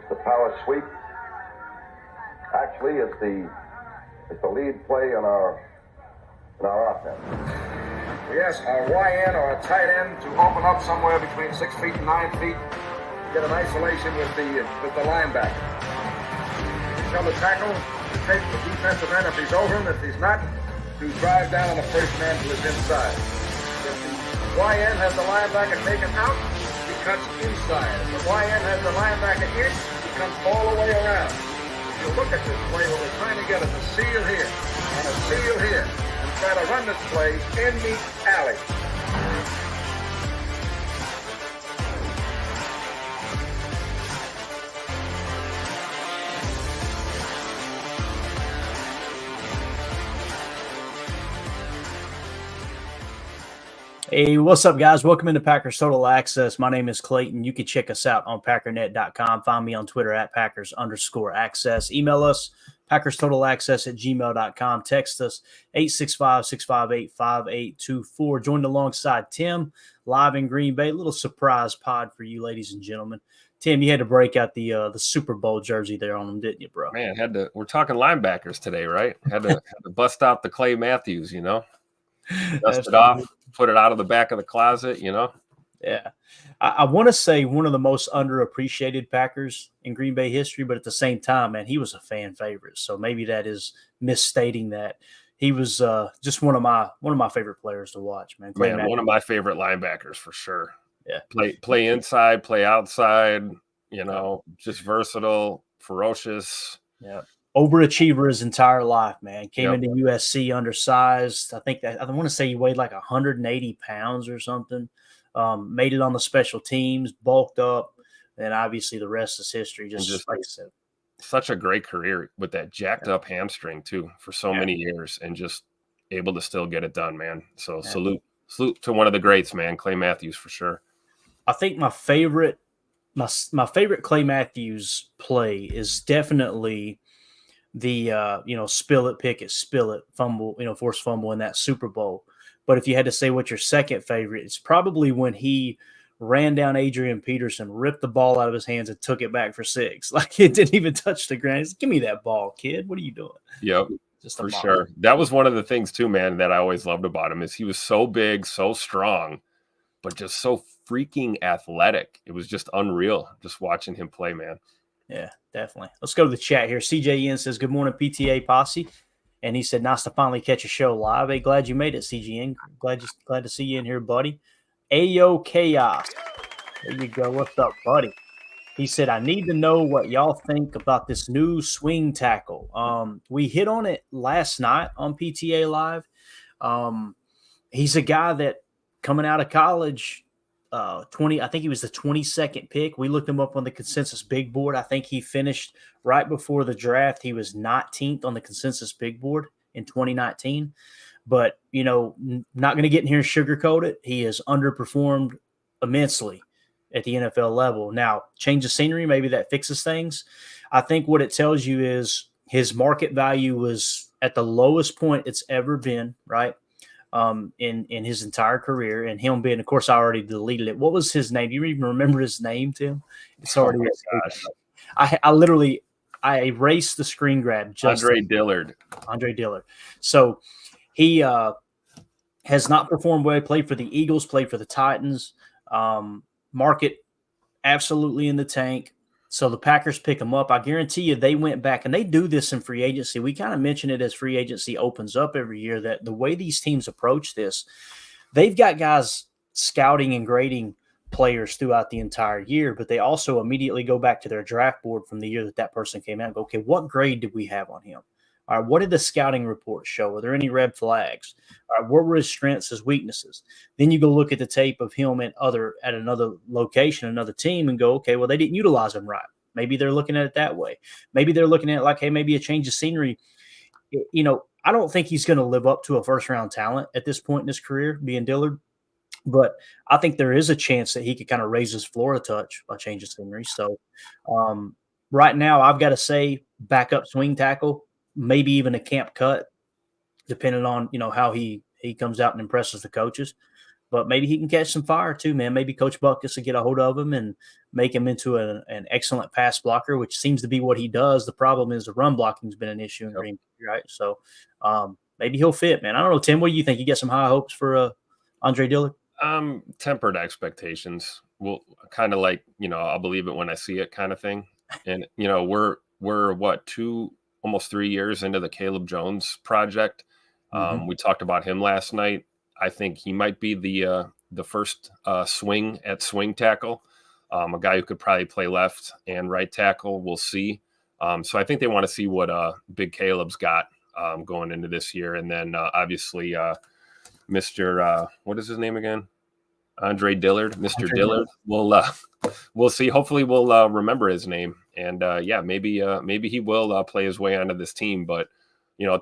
The power sweep actually is the lead play in our offense. We ask our YN or a tight end to open up somewhere between 6 feet and 9 feet, get an isolation with the linebacker. You tell the tackle to take the defensive end if he's over him. If he's not, to drive down on the first man to his inside. If the YN has the linebacker taken out, he cuts inside. If the YN has the linebacker in, he comes all the way around. If you look at this play, what we're trying to get is a seal here and a seal here, and try to run this play in the alley. Hey, what's up, guys? Welcome into Packers Total Access. My name is Clayton. You can check us out on packernet.com. Find me on Twitter at Packers_access. Email us, PackersTotalAccess@gmail.com. Text us, 865-658-5824. Joined alongside Tim, live in Green Bay. A little surprise pod for you, ladies and gentlemen. Tim, you had to break out the Super Bowl jersey there on them, didn't you, bro? Man, we're talking linebackers today, right? Had to bust out the Clay Matthews, dust it off, put it out of the back of the closet, Yeah. I want to say one of the most underappreciated Packers in Green Bay history, but at the same time, man, he was a fan favorite. So maybe that is misstating that. He was just one of my favorite players to watch, man. One of my favorite linebackers for sure. Yeah. Play inside, play outside, just versatile, ferocious. Yeah. Overachiever his entire life, man. Came into USC undersized. I want to say he weighed like 180 pounds or something. Made it on the special teams, bulked up, and obviously the rest is history. Just like I said, such a great career with that jacked up hamstring too for so many years, and just able to still get it done, man. So salute to one of the greats, man. Clay Matthews for sure. I think my favorite Clay Matthews play is definitely the spill it, pick it, spill it, fumble, forced fumble in that Super Bowl. But if you had to say what's your second favorite, it's probably when he ran down Adrian Peterson, ripped the ball out of his hands, and took it back for 6. Like it didn't even touch the ground. Give me that ball, kid. What are you doing? Yep, for sure. That was one of the things too, man, that I always loved about him is he was so big, so strong, but just so freaking athletic. It was just unreal just watching him play, man. Yeah, definitely. Let's go to the chat here. CJN says, good morning, PTA posse. And he said, nice to finally catch a show live. Hey, glad you made it, CGN. Glad to see you in here, buddy. Ayo Chaos. There you go. What's up, buddy? He said, I need to know what y'all think about this new swing tackle. We hit on it last night on PTA Live. He's a guy that coming out of college, I think he was the 22nd pick. We looked him up on the consensus big board. I think he finished right before the draft. He was 19th on the consensus big board in 2019. But, not going to get in here and sugarcoat it. He has underperformed immensely at the NFL level. Now, change of scenery, maybe that fixes things. I think what it tells you is his market value was at the lowest point it's ever been, right? In his entire career, and him being, of course, I already deleted it. What was his name? Do you even remember his name, Tim? It's already. I erased the screen grab. Andre Dillard. So he has not performed well. He played for the Eagles, played for the Titans. Market absolutely in the tank. So the Packers pick him up. I guarantee you they went back, and they do this in free agency. We kind of mention it as free agency opens up every year, that the way these teams approach this, they've got guys scouting and grading players throughout the entire year, but they also immediately go back to their draft board from the year that person came out and go, okay, what grade did we have on him? All right, what did the scouting reports show? Were there any red flags? All right, what were his strengths, his weaknesses? Then you go look at the tape of him at another location, another team, and go, okay, well, they didn't utilize him right. Maybe they're looking at it that way. Maybe they're looking at it like, hey, maybe a change of scenery. I don't think he's going to live up to a first-round talent at this point in his career, being Dillard. But I think there is a chance that he could kind of raise his floor a touch by change of scenery. So right now, I've got to say backup swing tackle, maybe even a camp cut, depending on, how he comes out and impresses the coaches. but maybe he can catch some fire too, man. Maybe Coach Buckus will get a hold of him and make him into an excellent pass blocker, which seems to be what he does. The problem is the run blocking has been an issue in Green Bay, right? So maybe he'll fit, man. I don't know, Tim. What do you think? You got some high hopes for Andre Dillard? Tempered expectations. Well, kind of like, I'll believe it when I see it kind of thing. And, we're what, almost 3 years into the Caleb Jones project. We talked about him last night. I think he might be the first swing tackle, a guy who could probably play left and right tackle. We'll see. So I think they want to see what Big Caleb's got going into this year. And then obviously Mr. What is his name again? Andre Dillard, Mr. Dillard. We'll see. Hopefully we'll remember his name. And maybe he will play his way onto this team, but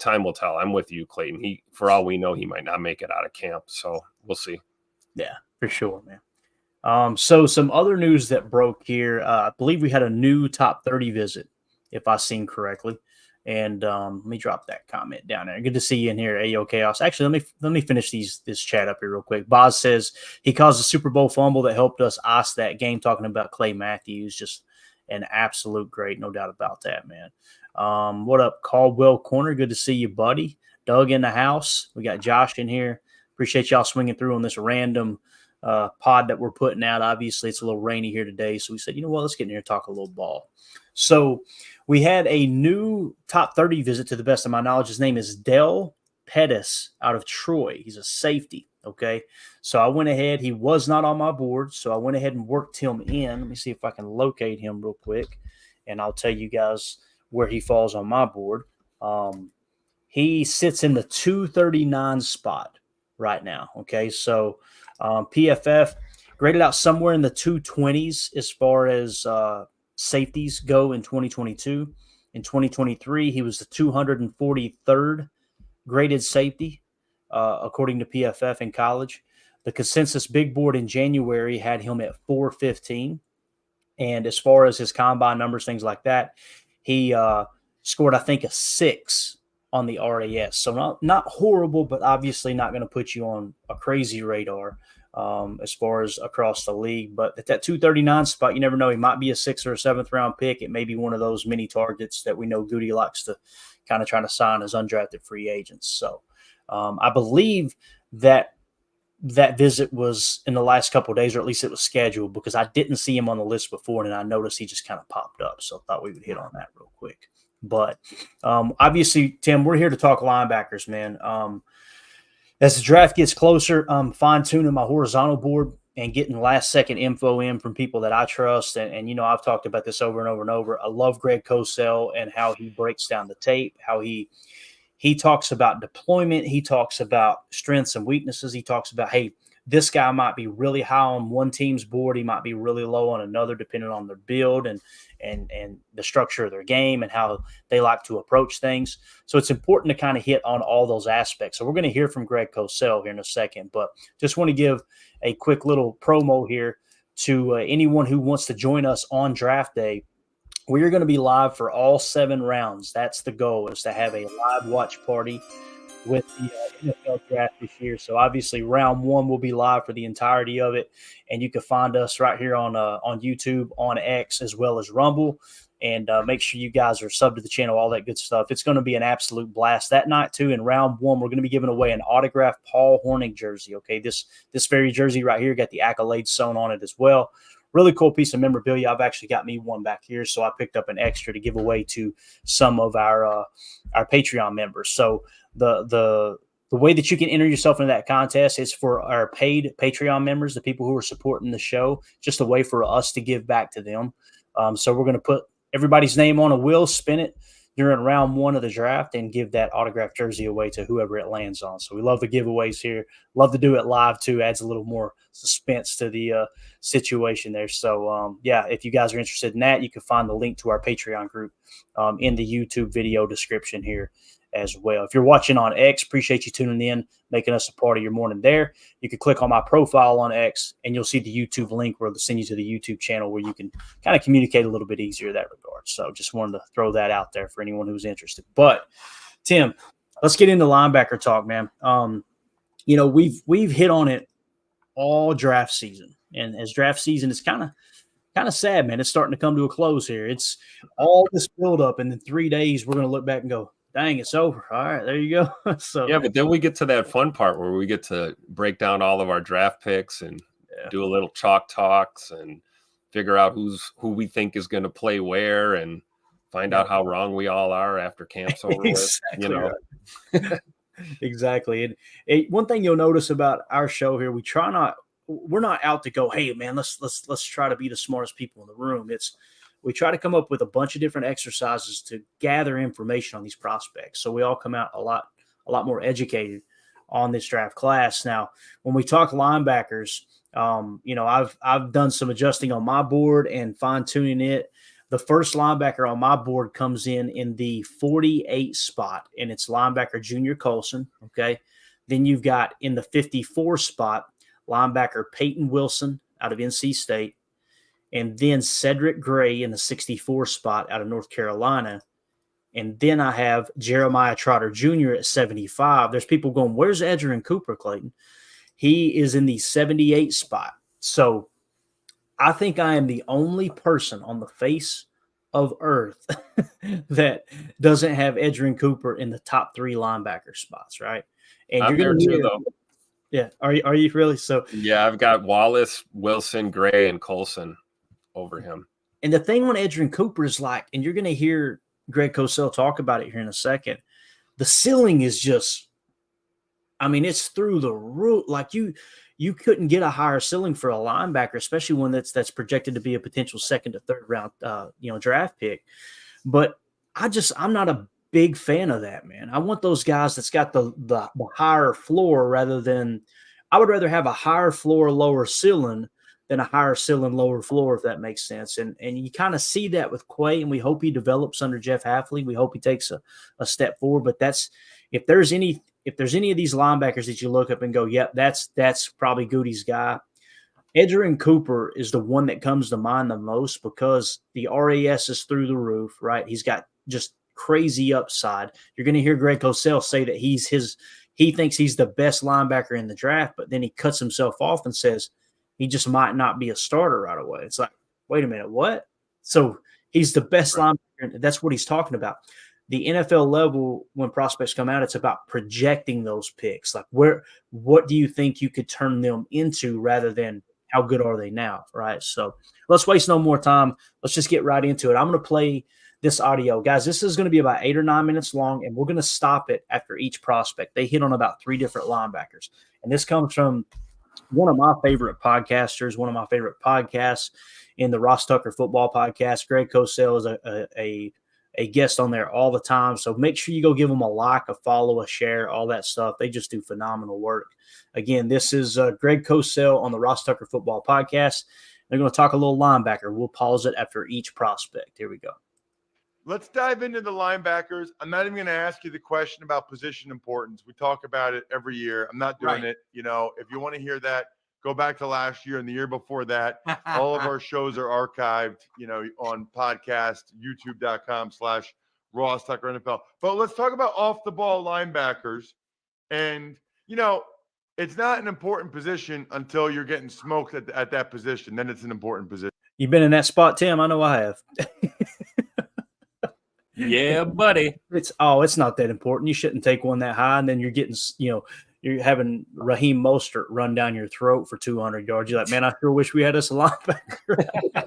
time will tell. I'm with you, Clayton. For all we know, he might not make it out of camp. So we'll see. Yeah, for sure, man. So some other news that broke here. I believe we had a new top 30 visit, if I seen correctly. And let me drop that comment down there. Good to see you in here, AO Chaos. Actually, let me finish this chat up here real quick. Boz says he caused a Super Bowl fumble that helped us ice that game. Talking about Clay Matthews, just an absolute great, no doubt about that, man. What up, Caldwell Corner? Good to see you, buddy. Doug in the house. We got Josh in here. Appreciate y'all swinging through on this random pod that we're putting out. Obviously, it's a little rainy here today, so we said, you know what, let's get in here and talk a little ball. So we had a new top 30 visit, to the best of my knowledge. His name is Del Pettis out of Troy. He's a safety, okay? So I went ahead. He was not on my board, so I went ahead and worked him in. Let me see if I can locate him real quick, and I'll tell you guys where he falls on my board. He sits in the 239 spot right now, okay? So PFF graded out somewhere in the 220s as far as safeties go in 2022. In 2023, he was the 243rd graded safety, according to PFF in college. The consensus big board in January had him at 415. And as far as his combine numbers, things like that, he scored, I think, a 6 on the RAS. So not horrible, but obviously not going to put you on a crazy radar as far as across the league. But at that 239 spot, you never know. He might be a 6th or a 7th round pick. It may be one of those mini targets that we know Goody likes to kind of try to sign as undrafted free agents. So I believe that visit was in the last couple of days, or at least it was scheduled, because I didn't see him on the list before, and I noticed he just kind of popped up. So I thought we would hit on that real quick. But obviously, Tim, we're here to talk linebackers, man. As the draft gets closer, I'm fine-tuning my horizontal board and getting last-second info in from people that I trust. And I've talked about this over and over and over. I love Greg Cosell and how he breaks down the tape, how he talks about deployment. He talks about strengths and weaknesses. He talks about, hey, this guy might be really high on one team's board. He might be really low on another, depending on their build and the structure of their game and how they like to approach things. So it's important to kind of hit on all those aspects. So we're going to hear from Greg Cosell here in a second, but just want to give a quick little promo here to anyone who wants to join us on draft day. We are going to be live for all 7 rounds. That's the goal, is to have a live watch party with the NFL draft this year. So obviously round 1 will be live for the entirety of it. And you can find us right here on YouTube, on X, as well as Rumble. And make sure you guys are subbed to the channel, all that good stuff. It's going to be an absolute blast that night too. In round 1, we're going to be giving away an autographed Paul Hornung jersey. Okay, this very jersey right here got the accolades sewn on it as well. Really cool piece of memorabilia. I've actually got me one back here, so I picked up an extra to give away to some of our Patreon members. So the way that you can enter yourself into that contest is for our paid Patreon members, the people who are supporting the show, just a way for us to give back to them. So we're going to put everybody's name on a wheel, spin it during round 1 of the draft, and give that autographed jersey away to whoever it lands on. So we love the giveaways here. Love to do it live too. Adds a little more suspense to the situation there. So if you guys are interested in that, you can find the link to our Patreon group in the YouTube video description here as well. If you're watching on X, appreciate you tuning in, making us a part of your morning there. You can click on my profile on X and you'll see the YouTube link where they'll send you to the YouTube channel where you can kind of communicate a little bit easier in that regard. So just wanted to throw that out there for anyone who's interested. But Tim, let's get into linebacker talk, man. We've hit on it all draft season. And as draft season is kind of sad, man. It's starting to come to a close here. It's all this buildup, and in 3 days we're going to look back and go, dang, it's over. All right, there you go. So yeah, but then we get to that fun part where we get to break down all of our draft picks and do a little chalk talks and figure out who we think is going to play where and find out how wrong we all are after camp's over exactly with. Right. Exactly. And one thing you'll notice about our show here, we're not out to go, hey man, let's try to be the smartest people in the room. We try to come up with a bunch of different exercises to gather information on these prospects. So we all come out a lot more educated on this draft class. Now, when we talk linebackers, I've done some adjusting on my board and fine tuning it. The first linebacker on my board comes in the 48 spot, and it's linebacker Junior Coulson. Okay. Then you've got in the 54 spot, linebacker Payton Wilson out of NC State. And then Cedric Gray in the 64 spot out of North Carolina. And then I have Jeremiah Trotter Jr. at 75. There's people going, where's Edgerrin Cooper, Clayton? He is in the 78 spot. So I think I am the only person on the face of earth that doesn't have Edgerrin Cooper in the top 3 linebacker spots, right? And I'm there too, though. Yeah. Are you really? So yeah, I've got Wallace, Wilson, Gray, and Coulson over him. And the thing on Edgerrin Cooper is like, and you're going to hear Greg Cosell talk about it here in a second, the ceiling is just, I mean, it's through the roof. Like you couldn't get a higher ceiling for a linebacker, especially one that's projected to be a potential 2nd to 3rd round, draft pick. But I'm not a big fan of that, man. I want those guys that's got the higher floor I would rather have a higher floor, lower ceiling than a higher ceiling, lower floor, if that makes sense. And you kind of see that with Quay, and we hope he develops under Jeff Hafley. We hope he takes a step forward. But if there's any of these linebackers that you look up and go, yep, that's probably Goody's guy, Edgerrin Cooper is the one that comes to mind the most because the RAS is through the roof, right? He's got just crazy upside. You're going to hear Greg Cosell say that he thinks he's the best linebacker in the draft, but then he cuts himself off and says he just might not be a starter right away. It's like, wait a minute, what? So he's the best linebacker. That's what he's talking about. The NFL level, when prospects come out, it's about projecting those picks. Like what do you think you could turn them into rather than how good are they now, right? So let's waste no more time. Let's just get right into it. I'm going to play this audio. Guys, this is going to be about 8 or 9 minutes long, and we're going to stop it after each prospect. They hit on about 3 different linebackers. And this comes from one of my favorite podcasters, one of my favorite podcasts in the Ross Tucker Football Podcast. Greg Cosell is a guest on there all the time. So make sure you go give them a like, a follow, a share, all that stuff. They just do phenomenal work. Again, this is Greg Cosell on the Ross Tucker Football Podcast. They're going to talk a little linebacker. We'll pause it after each prospect. Here we go. Let's dive into the linebackers. I'm not even going to ask you the question about position importance. We talk about it every year. I'm not doing it. If you want to hear that, go back to last year and the year before that. All of our shows are archived, on podcast, youtube.com/Ross Tucker NFL. But let's talk about off the ball linebackers. And, it's not an important position until you're getting smoked at that position. Then it's an important position. You've been in that spot, Tim? I know I have. Yeah, buddy. It's not that important. You shouldn't take one that high, and then you're getting, you're having Raheem Mostert run down your throat for 200 yards. You're like, man, I sure wish we had us a linebacker.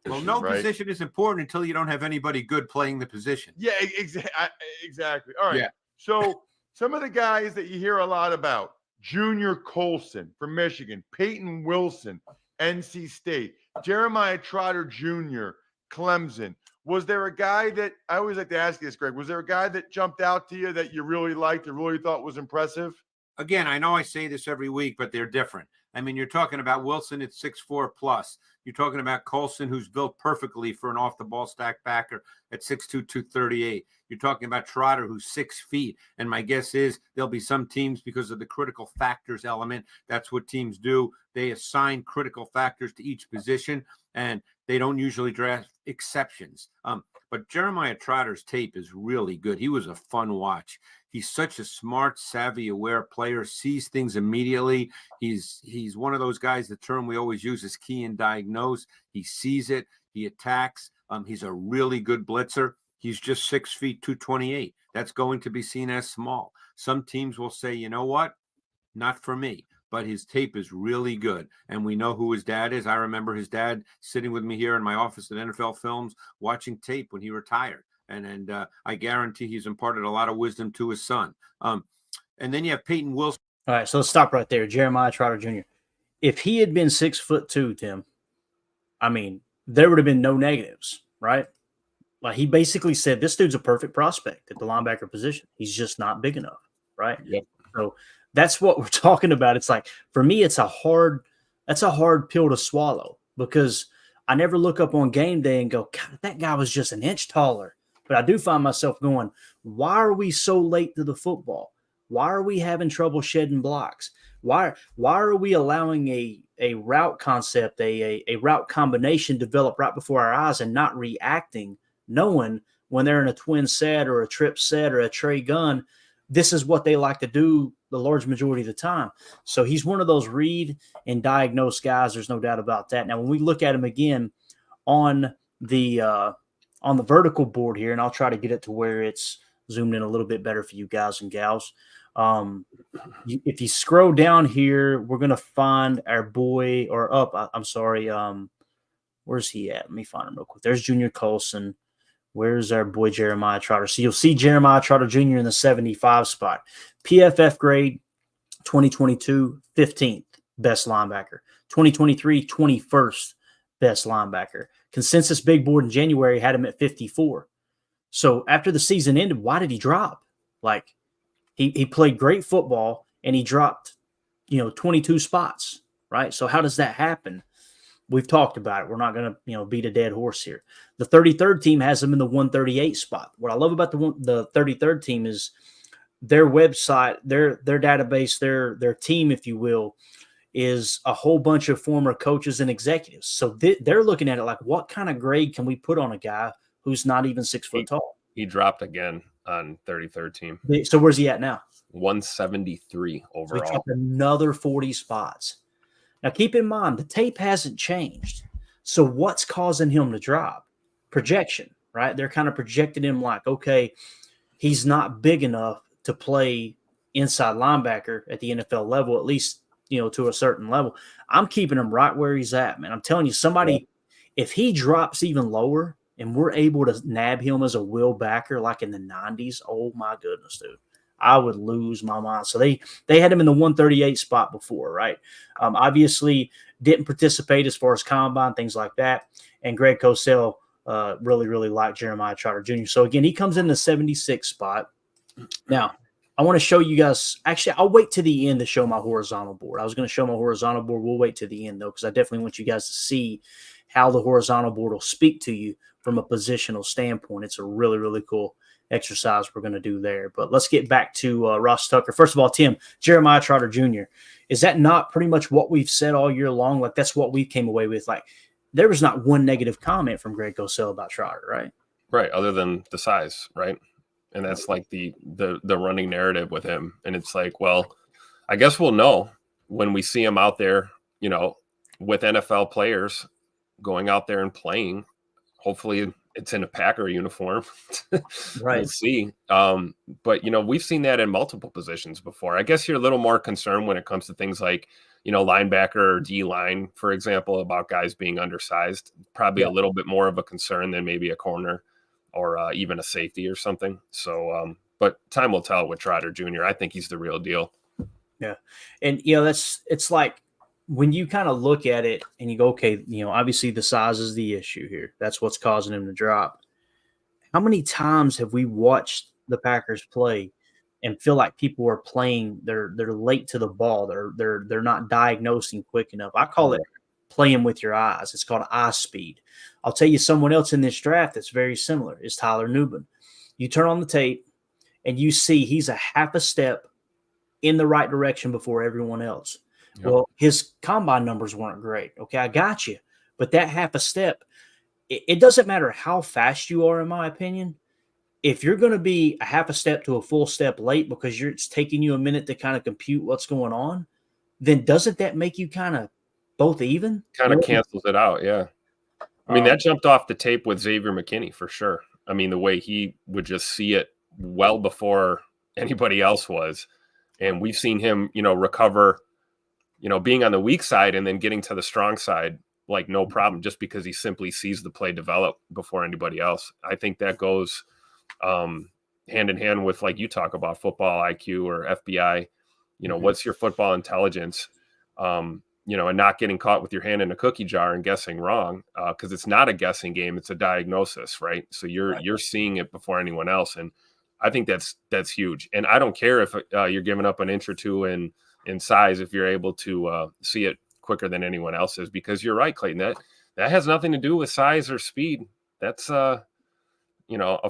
Well, no position is important until you don't have anybody good playing the position. Yeah, exactly. All right. Yeah. So some of the guys that you hear a lot about, Junior Coulson from Michigan, Payton Wilson, NC State, Jeremiah Trotter Jr., Clemson. Was there a guy that – I always like to ask you this, Greg. Was there a guy that jumped out to you that you really liked or really thought was impressive? Again, I know I say this every week, but they're different. I mean, you're talking about Wilson at 6'4 plus. You're talking about Coulson, who's built perfectly for an off-the-ball stack backer at 6'2", 238. You're talking about Trotter, who's 6 feet. And my guess is there'll be some teams, because of the critical factors element, that's what teams do. They assign critical factors to each position. And They don't usually draft exceptions. But Jeremiah Trotter's tape is really good. He was a fun watch. He's such a smart, savvy, aware player, sees things immediately. He's one of those guys, the term we always use is key and diagnose. He sees it. He attacks. He's a really good blitzer. He's just 6 feet, 228. That's going to be seen as small. Some teams will say, you know what? Not for me. But his tape is really good. And we know who his dad is. I remember his dad sitting with me here in my office at NFL Films, watching tape when he retired. And I guarantee he's imparted a lot of wisdom to his son. And then you have Payton Wilson. All right, so let's stop right there. Jeremiah Trotter Jr. If he had been 6'2", Tim, I mean, there would have been no negatives, right? Like, he basically said, this dude's a perfect prospect at the linebacker position. He's just not big enough, right? Yep. So that's what we're talking about. It's like, for me, that's a hard pill to swallow, because I never look up on game day and go, God, that guy was just an inch taller. But I do find myself going, why are we so late to the football? Why are we having trouble shedding blocks? Why are we allowing a route concept, a route combination develop right before our eyes and not reacting, knowing when they're in a twin set or a trip set or a tray gun, this is what they like to do the large majority of the time. So he's one of those read and diagnose guys. There's no doubt about that. Now, when we look at him again on the vertical board here, and I'll try to get it to where it's zoomed in a little bit better for you guys and gals. If you scroll down here, we're going to find our boy, or up, I'm sorry. Where's he at? Let me find him real quick. There's Junior Coulson. Where's our boy Jeremiah Trotter? So you'll see Jeremiah Trotter Jr. in the 75 spot. PFF grade 2022, 15th best linebacker. 2023, 21st best linebacker. Consensus big board in January had him at 54. So after the season ended, why did he drop? Like, he played great football and he dropped, 22 spots, right? So how does that happen? We've talked about it. We're not going to, beat a dead horse here. The 33rd team has them in the 138 spot. What I love about the 33rd team is their website, their database, their team, if you will, is a whole bunch of former coaches and executives. So they're looking at it like, what kind of grade can we put on a guy who's not even 6 foot tall? He dropped again on 33rd team. So where's he at now? 173 overall. So he dropped another 40 spots. Now, keep in mind, the tape hasn't changed. So what's causing him to drop? Projection, right? They're kind of projecting him like, okay, he's not big enough to play inside linebacker at the NFL level, at least, to a certain level. I'm keeping him right where he's at, man. I'm telling you, if he drops even lower and we're able to nab him as a will backer like in the 90s, oh, my goodness, dude. I would lose my mind. So they had him in the 138 spot before, right? Obviously didn't participate as far as combine, things like that. And Greg Cosell really, really liked Jeremiah Trotter Jr. So, again, he comes in the 76 spot. Now, I want to show you guys – actually, I'll wait to the end to show my horizontal board. I was going to show my horizontal board. We'll wait to the end, though, because I definitely want you guys to see how the horizontal board will speak to you from a positional standpoint. It's a really, really cool exercise we're going to do there. But let's get back to Ross Tucker. First of all, Tim, Jeremiah Trotter Jr., is that not pretty much what we've said all year long? Like, that's what we came away with. Like, there was not one negative comment from Greg Cosell about Trotter, right? Right, other than the size, right? And that's like the running narrative with him. And it's like, well, I guess we'll know when we see him out there, with NFL players going out there and playing. Hopefully it's in a Packer uniform. Right. We'll see. But, we've seen that in multiple positions before. I guess you're a little more concerned when it comes to things like, linebacker or D-line, for example, about guys being undersized. Probably a little bit more of a concern than maybe a corner or even a safety or something. So, but time will tell with Trotter Jr. I think he's the real deal. Yeah. And, it's like, when you kind of look at it and you go, okay, obviously the size is the issue here. That's what's causing him to drop. How many times have we watched the Packers play and feel like people are playing, they're late to the ball. They're not diagnosing quick enough. I call it playing with your eyes. It's called eye speed. I'll tell you someone else in this draft that's very similar is Tyler Nubin. You turn on the tape and you see he's a half a step in the right direction before everyone else. Yep. Well, his combine numbers weren't great. Okay, I got you. But that half a step, it doesn't matter how fast you are, in my opinion. If you're going to be a half a step to a full step late because it's taking you a minute to kind of compute what's going on, then doesn't that make you kind of both even? Kind of cancels it out, yeah. I mean, that jumped off the tape with Xavier McKinney for sure. I mean, the way he would just see it well before anybody else was. And we've seen him, recover, being on the weak side and then getting to the strong side like no problem, just because he simply sees the play develop before anybody else. I think that goes hand in hand with, like you talk about, football IQ or FBI. What's your football intelligence? And not getting caught with your hand in a cookie jar and guessing wrong, because it's not a guessing game; it's a diagnosis, right? So you're seeing it before anyone else, and I think that's huge. And I don't care if you're giving up an inch or two in size if you're able to see it quicker than anyone else is, because you're right, Clayton. That has nothing to do with size or speed. That's a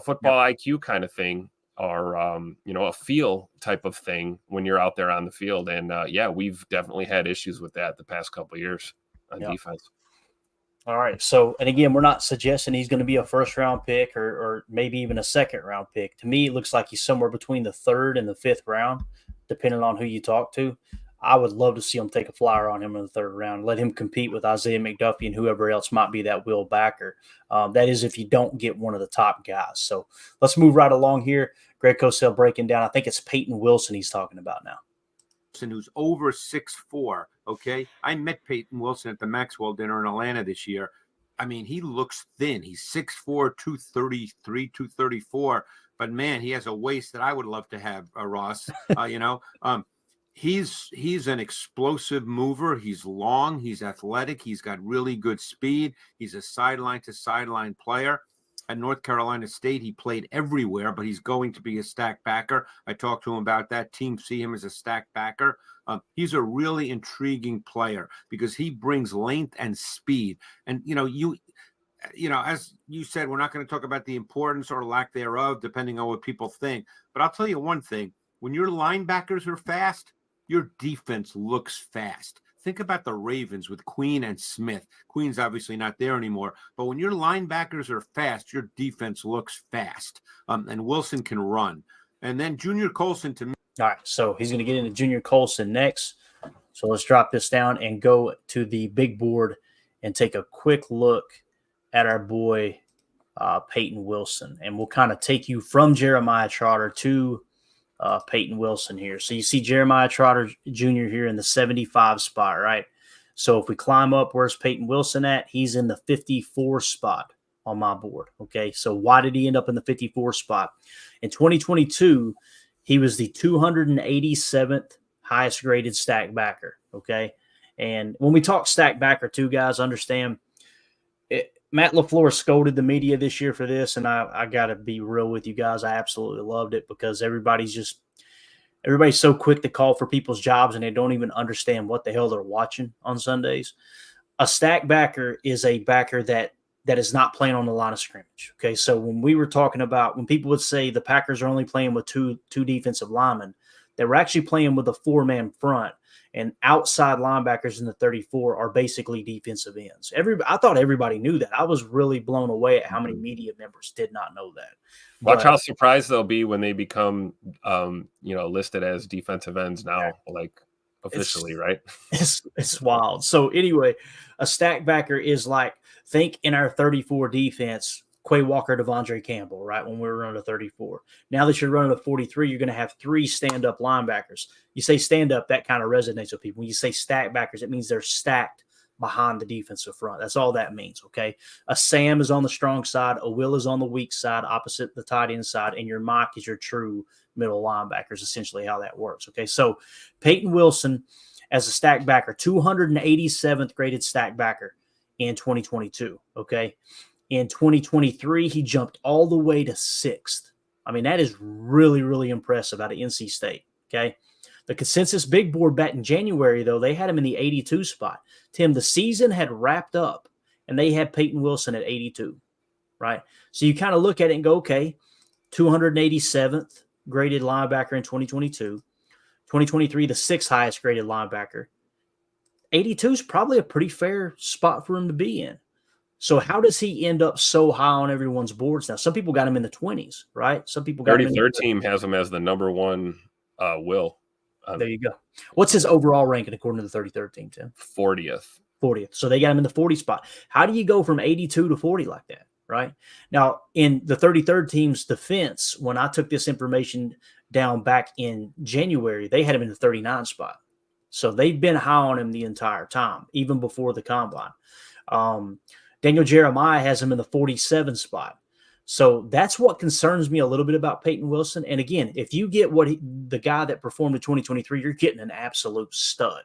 football IQ kind of thing, or a feel type of thing when you're out there on the field. And we've definitely had issues with that the past couple of years on defense. All right. So, and again, we're not suggesting he's going to be a first round pick or maybe even a second round pick. To me, it looks like he's somewhere between the 3rd and the 5th round, depending on who you talk to. I would love to see him take a flyer on him in the 3rd round, let him compete with Isaiah McDuffie and whoever else might be that will backer. That is if you don't get one of the top guys. So let's move right along here. Greg Cosell breaking down. I think it's Payton Wilson he's talking about now. Who's over 6'4", okay? I met Payton Wilson at the Maxwell dinner in Atlanta this year. I mean, he looks thin. He's 6'4", 233, 234. But, man, he has a waist that I would love to have, Ross, He's an explosive mover. He's long. He's athletic. He's got really good speed. He's a sideline-to-sideline player. At North Carolina State, he played everywhere, but he's going to be a stack backer. I talked to him about that. Teams see him as a stack backer. He's a really intriguing player because he brings length and speed. And, as you said, we're not going to talk about the importance or lack thereof, depending on what people think. But I'll tell you one thing. When your linebackers are fast, your defense looks fast. Think about the Ravens with Queen and Smith. Queen's obviously not there anymore, but when your linebackers are fast, your defense looks fast. And Wilson can run. And then Junior Coulson to me. All right, so he's going to get into Junior Coulson next. So let's drop this down and go to the big board and take a quick look at our boy Payton Wilson. And we'll kind of take you from Jeremiah Trotter to Payton Wilson here. So you see Jeremiah Trotter Jr. here in the 75 spot, right? So if we climb up, where's Payton Wilson at? He's in the 54 spot on my board, okay? So why did he end up in the 54 spot? In 2022, he was the 287th highest graded stack backer, okay? And when we talk stack backer too, guys, understand Matt LaFleur scolded the media this year for this, and I got to be real with you guys. I absolutely loved it because everybody's so quick to call for people's jobs, and they don't even understand what the hell they're watching on Sundays. A stack backer is a backer that is not playing on the line of scrimmage, okay? So when we were talking about, when people would say the Packers are only playing with two defensive linemen, they were actually playing with a 4-man front. And outside linebackers in the 34 are basically defensive ends. I thought everybody knew that. I was really blown away at how many media members did not know that. Watch how surprised they'll be when they become, listed as defensive ends now, like officially, right? It's wild. So anyway, a stack backer is like, think in our 34 defense, Quay Walker, Devondre Campbell, right, when we were running a 34. Now that you're running a 43, you're going to have 3 stand-up linebackers. You say stand-up, that kind of resonates with people. When you say stack backers, it means they're stacked behind the defensive front. That's all that means, okay? A Sam is on the strong side. A Will is on the weak side, opposite the tight end side, and your Mike is your true middle linebacker is essentially how that works, okay? So Payton Wilson as a stack backer, 287th graded stack backer in 2022, okay? In 2023, he jumped all the way to 6th. I mean, that is really, really impressive out of NC State, okay? The consensus big board back in January, though, they had him in the 82 spot. Tim, the season had wrapped up, and they had Payton Wilson at 82, right? So you kind of look at it and go, okay, 287th graded linebacker in 2022. 2023, the 6th highest graded linebacker. 82 is probably a pretty fair spot for him to be in. So how does he end up so high on everyone's boards now? Some people got him in the 20s, right? Some people got him in the 33rd team has him as the number one will. There you go. What's his overall ranking according to the 33rd team, Tim? 40th. 40th. So they got him in the 40 spot. How do you go from 82 to 40 like that, right? Now, in the 33rd team's defense, when I took this information down back in January, they had him in the 39 spot. So they've been high on him the entire time, even before the combine. Daniel Jeremiah has him in the 47 spot. So that's what concerns me a little bit about Payton Wilson. And again, if you get the guy that performed in 2023, you're getting an absolute stud.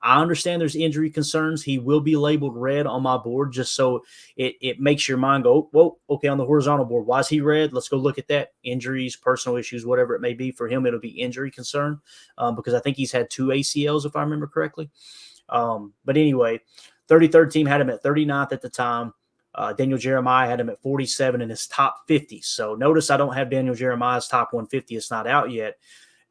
I understand there's injury concerns. He will be labeled red on my board just so it makes your mind go, whoa, okay, on the horizontal board, why is he red? Let's go look at that. Injuries, personal issues, whatever it may be. For him, it'll be injury concern because I think he's had 2 ACLs, if I remember correctly. But anyway, 33rd team had him at 39th at the time. Daniel Jeremiah had him at 47 in his top 50. So notice I don't have Daniel Jeremiah's top 150. It's not out yet.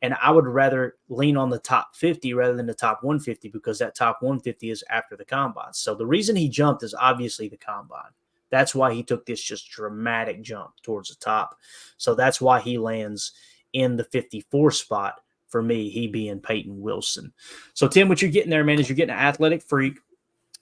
And I would rather lean on the top 50 rather than the top 150 because that top 150 is after the combine. So the reason he jumped is obviously the combine. That's why he took this just dramatic jump towards the top. So that's why he lands in the 54 spot for me, he being Payton Wilson. So, Tim, what you're getting there, man, is you're getting an athletic freak.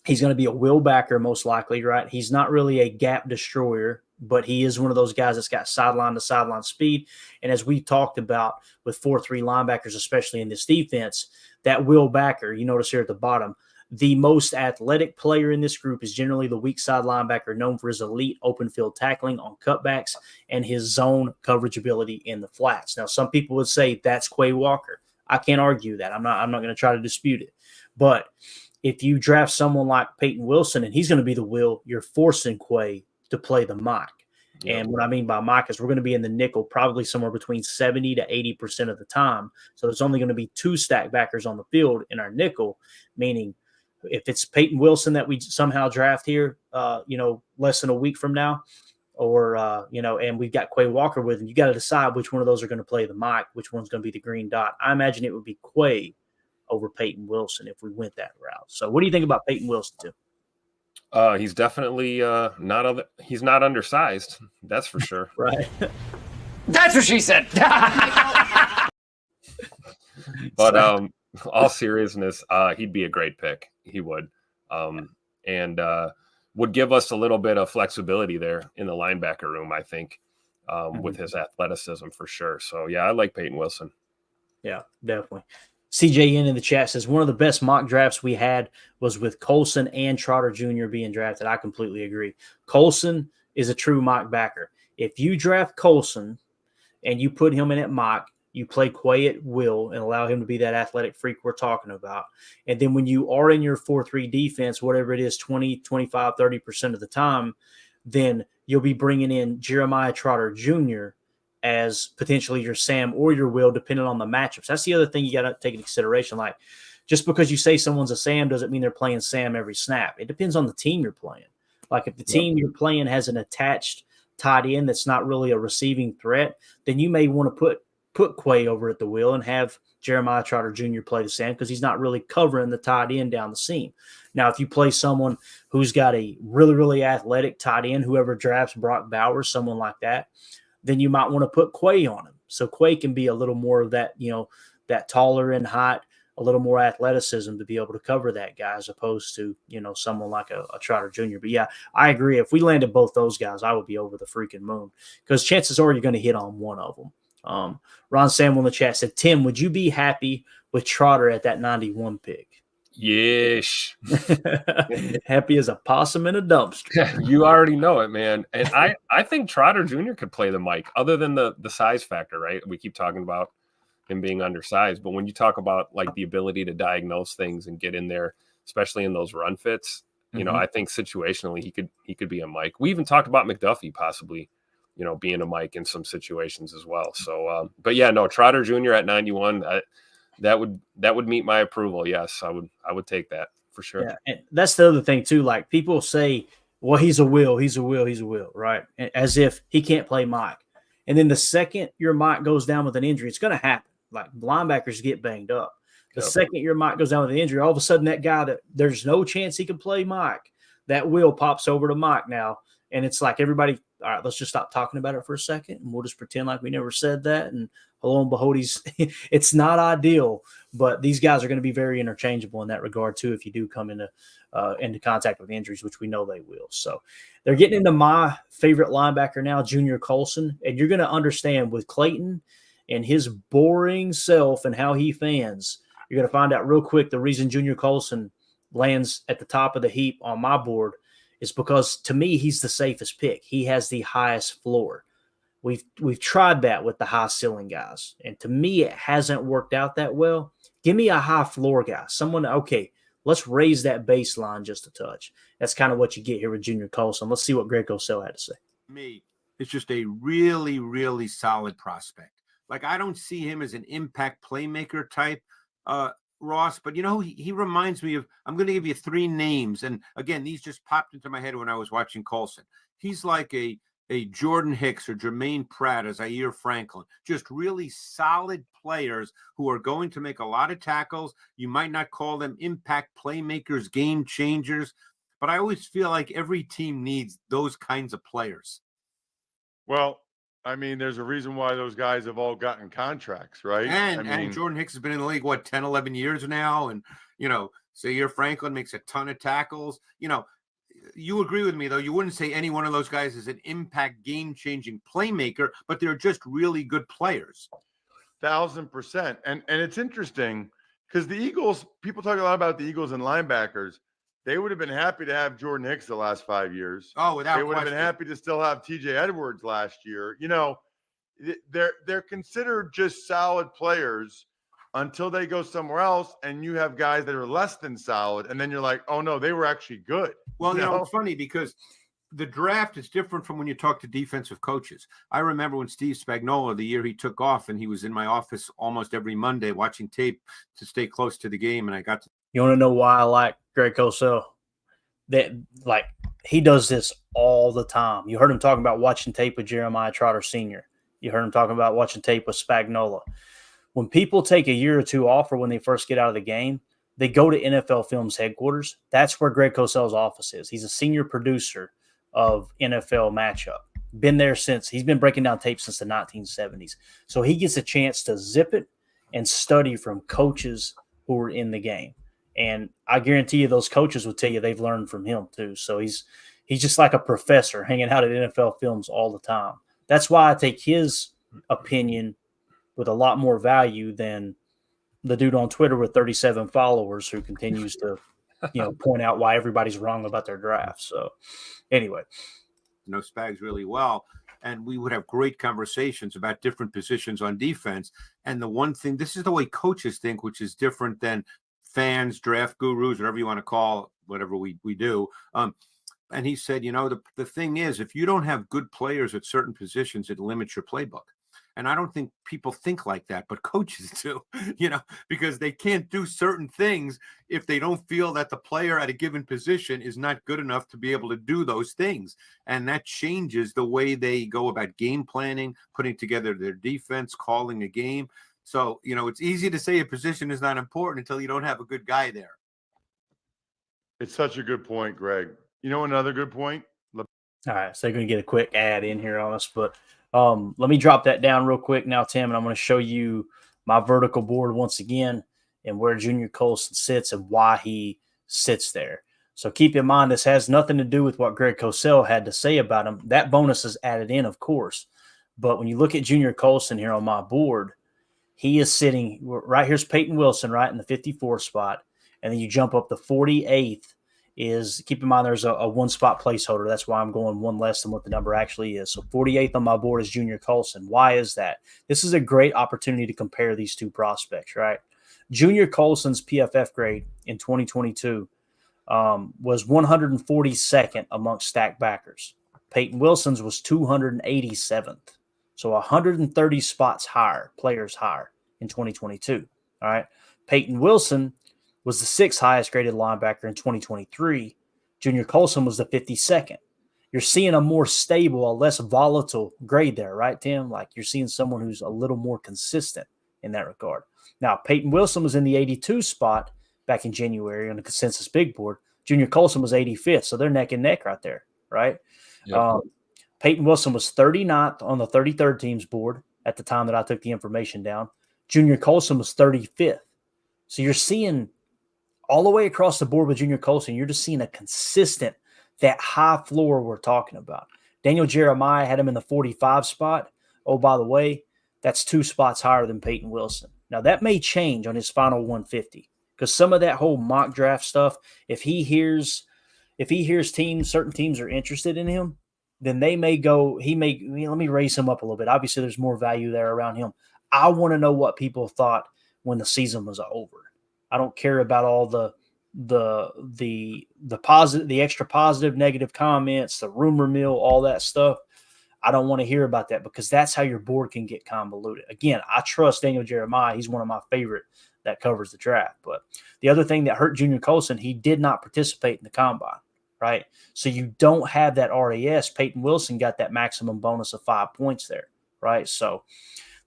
He's going to be a will backer most likely, right? He's not really a gap destroyer, but he is one of those guys that's got sideline to sideline speed. And as we talked about with 4-3 linebackers, especially in this defense, that will backer, you notice here at the bottom, the most athletic player in this group is generally the weak side linebacker, known for his elite open field tackling on cutbacks and his zone coverage ability in the flats. Now, some people would say that's Quay Walker. I can't argue that. I'm not going to try to dispute it. But if you draft someone like Payton Wilson and he's going to be the will, you're forcing Quay to play the Mike. Yep. And what I mean by Mike is we're going to be in the nickel probably somewhere between 70 to 80% of the time. So there's only going to be 2 stack backers on the field in our nickel, meaning if it's Payton Wilson that we somehow draft here, less than a week from now, or, and we've got Quay Walker with him, you got to decide which one of those are going to play the Mike, which one's going to be the green dot. I imagine it would be Quay over Payton Wilson if we went that route. So what do you think about Payton Wilson, Tim? He's definitely he's not undersized. That's for sure. Right. That's what she said. But all seriousness, he'd be a great pick. He would. And would give us a little bit of flexibility there in the linebacker room, I think, with his athleticism for sure. So, yeah, I like Payton Wilson. Yeah, definitely. CJN in the chat says one of the best mock drafts we had was with Coulson and Trotter Jr. being drafted. I completely agree. Coulson is a true mock backer. If you draft Coulson and you put him in at mock, you play Quay at will and allow him to be that athletic freak we're talking about. And then when you are in your 4-3 defense, whatever it is, 20, 25, 30% of the time, then you'll be bringing in Jeremiah Trotter Jr. as potentially your Sam or your will, depending on the matchups. That's the other thing you got to take into consideration. Like, just because you say someone's a Sam doesn't mean they're playing Sam every snap. It depends on the team you're playing. Like, if the team you're playing has an attached tight end that's not really a receiving threat, then you may want to put Quay over at the wheel and have Jeremiah Trotter Jr. play the Sam because he's not really covering the tight end down the seam. Now, if you play someone who's got a really, really athletic tight end, whoever drafts Brock Bowers, someone like that, then you might want to put Quay on him. So Quay can be a little more of that, that taller in height, a little more athleticism to be able to cover that guy as opposed to, someone like a Trotter Jr. But yeah, I agree. If we landed both those guys, I would be over the freaking moon because chances are you're going to hit on one of them. Ron Samuel in the chat said, Tim, would you be happy with Trotter at that 91 pick? Yes. Happy as a possum in a dumpster. You already know it, man. And I think Trotter Jr. could play the Mike, other than the size factor, right? We keep talking about him being undersized, but when you talk about like the ability to diagnose things and get in there, especially in those run fits, I think situationally he could be a Mike. We even talked about McDuffie possibly, being a Mike in some situations as well. So, but yeah, no, Trotter Jr. at 91, that would meet my approval. Yes, I would take that for sure. Yeah, and that's the other thing too. Like, people say, well, he's a will, right? As if he can't play Mike. And then the second your Mike goes down with an injury, it's going to happen. Like, linebackers get banged up. The second your Mike goes down with an injury, all of a sudden that guy that there's no chance he can play Mike, that wheel pops over to Mike now. And it's like everybody, all right, let's just stop talking about it for a second. And we'll just pretend like we never said that. And lo and behold, it's not ideal, but these guys are going to be very interchangeable in that regard too if you do come into contact with injuries, which we know they will. So they're getting into my favorite linebacker now, Junior Coulson. And you're going to understand with Clayton and his boring self and how he fans, you're going to find out real quick the reason Junior Coulson lands at the top of the heap on my board is because, to me, he's the safest pick. He has the highest floor. We've tried that with the high ceiling guys, and to me, it hasn't worked out that well. Give me a high floor guy, someone. Okay, let's raise that baseline just a touch. That's kind of what you get here with Junior Coulson. Let's see what Greg Cosell had to say. Me, it's just a really, really solid prospect. Like, I don't see him as an impact playmaker type, Ross, but he reminds me of, I'm going to give you 3 names. And again, these just popped into my head when I was watching Coulson. He's like a Jordan Hicks or Jermaine Pratt, as Zaire Franklin, just really solid players who are going to make a lot of tackles. You might not call them impact playmakers, game changers, but I always feel like every team needs those kinds of players. Well, I mean, there's a reason why those guys have all gotten contracts, right? And Jordan Hicks has been in the league, 10, 11 years now. And, Zaire Franklin makes a ton of tackles. You agree with me, though. You wouldn't say any one of those guys is an impact game-changing playmaker, but they're just really good players. 1,000%. And it's interesting because the Eagles, people talk a lot about the Eagles and linebackers. They would have been happy to have Jordan Hicks the last 5 years. Oh, without They would have question. been happy to still have TJ Edwards last year. They're considered just solid players until they go somewhere else, and you have guys that are less than solid, and then you're like, oh no, they were actually good. Well, it's funny because the draft is different from when you talk to defensive coaches. I remember when Steve Spagnuolo, the year he took off, and he was in my office almost every Monday watching tape to stay close to the game, and I got to. You want to know why I like Greg Cosell? That, like, he does this all the time. You heard him talking about watching tape with Jeremiah Trotter Sr. You heard him talking about watching tape with Spagnuolo. When people take a year or two off or when they first get out of the game, they go to NFL Films headquarters. That's where Greg Cosell's office is. He's a senior producer of NFL Matchup. Been there since – he's been breaking down tape since the 1970s. So he gets a chance to zip it and study from coaches who were in the game. And I guarantee you those coaches will tell you they've learned from him too. So he's just like a professor hanging out at NFL Films all the time. That's why I take his opinion with a lot more value than the dude on Twitter with 37 followers who continues to, point out why everybody's wrong about their draft. So anyway. Spags really well. And we would have great conversations about different positions on defense. And the one thing, this is the way coaches think, which is different than fans, draft gurus, whatever you want to call whatever we do. And he said, the thing is, if you don't have good players at certain positions, it limits your playbook. And I don't think people think like that, but coaches do, because they can't do certain things if they don't feel that the player at a given position is not good enough to be able to do those things. And that changes the way they go about game planning, putting together their defense, calling a game. So, it's easy to say a position is not important until you don't have a good guy there. It's such a good point, Greg. Another good point? All right, so they're going to get a quick ad in here on us, but let me drop that down real quick now, Tim, and I'm going to show you my vertical board once again and where Junior Coulson sits and why he sits there. So keep in mind, this has nothing to do with what Greg Cosell had to say about him. That bonus is added in, of course. But when you look at Junior Coulson here on my board, he is sitting right here's Payton Wilson, right in the 54th spot. And then you jump up the 48th is, keep in mind, there's a one-spot placeholder. That's why I'm going one less than what the number actually is. So 48th on my board is Junior Coulson. Why is that? This is a great opportunity to compare these two prospects, right? Junior Coulson's PFF grade in 2022 was 142nd amongst stacked backers. Payton Wilson's was 287th. So 130 spots higher, players higher in 2022. All right. Payton Wilson was the 6th highest graded linebacker in 2023. Junior Coulson was the 52nd. You're seeing a more stable, a less volatile grade there, right, Tim? Like you're seeing someone who's a little more consistent in that regard. Now, Payton Wilson was in the 82 spot back in January on the consensus big board. Junior Coulson was 85th, so they're neck and neck right there, right? Yep. Payton Wilson was 39th on the 33rd team's board at the time that I took the information down. Junior Coulson was 35th. So you're seeing all the way across the board with Junior Coulson, you're just seeing a consistent, that high floor we're talking about. Daniel Jeremiah had him in the 45 spot. Oh, by the way, that's 2 spots higher than Payton Wilson. Now, that may change on his final 150 because some of that whole mock draft stuff, if he hears certain teams are interested in him, then let me raise him up a little bit. Obviously, there's more value there around him. I want to know what people thought when the season was over. I don't care about all the positive, the extra positive, negative comments, the rumor mill, all that stuff. I don't want to hear about that because that's how your board can get convoluted. Again, I trust Daniel Jeremiah. He's one of my favorite that covers the draft. But the other thing that hurt Junior Coulson, he did not participate in the combine, right? So you don't have that RAS. Payton Wilson got that maximum bonus of 5 points there, right? So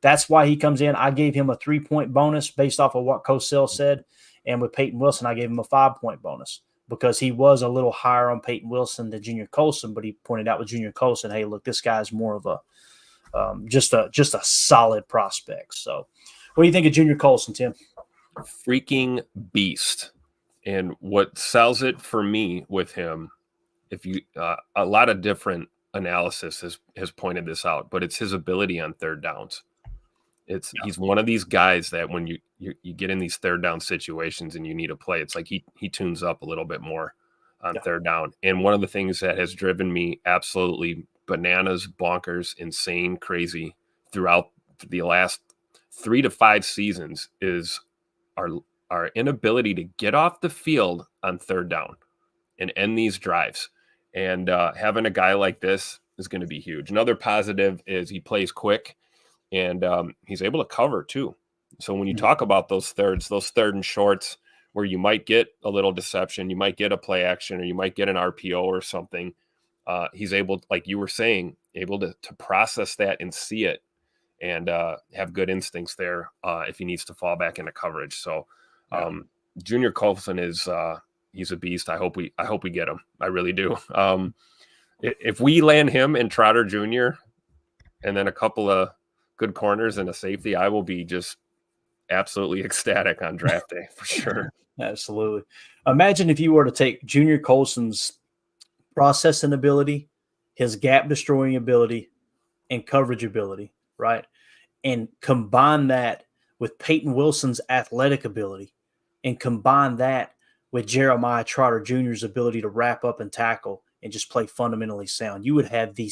that's why he comes in. I gave him a 3-point bonus based off of what Coulson said. And with Payton Wilson, I gave him a 5-point bonus because he was a little higher on Payton Wilson than Junior Coulson. But he pointed out with Junior Coulson, hey, look, this guy's more of a just a solid prospect. So what do you think of Junior Coulson, Tim? Freaking beast. And what sells it for me with him, if you a lot of different analysis has pointed this out, but it's his ability on third downs. He's one of these guys that when you get in these third down situations and you need a play, it's like he tunes up a little bit more on third down. And one of the things that has driven me absolutely bananas, bonkers, insane, crazy throughout the last 3 to 5 seasons is our inability to get off the field on third down and end these drives. And having a guy like this is going to be huge. Another positive is he plays quick. And he's able to cover too. So when you talk about those third and shorts where you might get a little deception, you might get a play action, or you might get an RPO or something, he's able, like you were saying, able to process that and see it and have good instincts there if he needs to fall back into coverage. So Junior Coulson is he's a beast. I hope we get him. I really do. If we land him and Trotter Jr. and then a couple of good corners and a safety, I will be just absolutely ecstatic on draft day for sure. Absolutely. Imagine if you were to take Junior Coulson's processing ability, his gap destroying ability, and coverage ability, right? And combine that with Payton Wilson's athletic ability and combine that with Jeremiah Trotter Jr.'s ability to wrap up and tackle and just play fundamentally sound. You would have a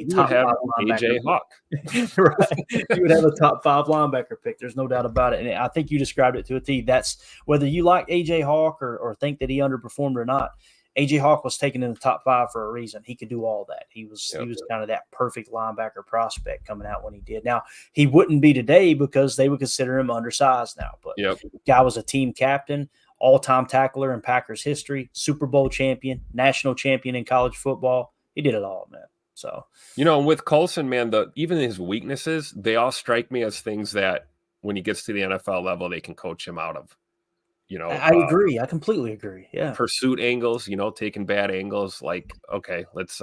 top 5 linebacker. AJ Hawk. Right. You would have a top 5 linebacker pick. There's no doubt about it. And I think you described it to a T. That's whether you like AJ Hawk or think that he underperformed or not. AJ Hawk was taken in the top 5 for a reason. He could do all that. He was kind of that perfect linebacker prospect coming out when he did. Now, he wouldn't be today because they would consider him undersized now. But the guy was a team captain, all-time tackler in Packers history, Super Bowl champion, national champion in college football. He did it all, man. So, and with Coulson, man, even his weaknesses, they all strike me as things that when he gets to the NFL level, they can coach him out of. I agree. I completely agree. Yeah. Pursuit angles, taking bad angles. Like, okay, let's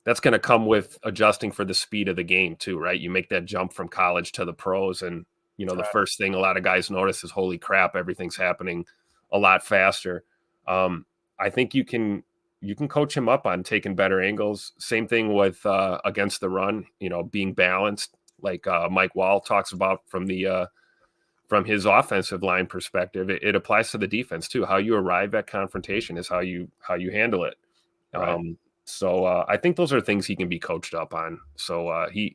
that's going to come with adjusting for the speed of the game too, right? You make that jump from college to the pros, and the first thing a lot of guys notice is, holy crap, everything's happening a lot faster. I think you can coach him up on taking better angles. Same thing with against the run, being balanced, like Mike Wall talks about from his offensive line perspective. It applies to the defense too. How you arrive at confrontation is how you handle it. Right. So I think those are things he can be coached up on. So he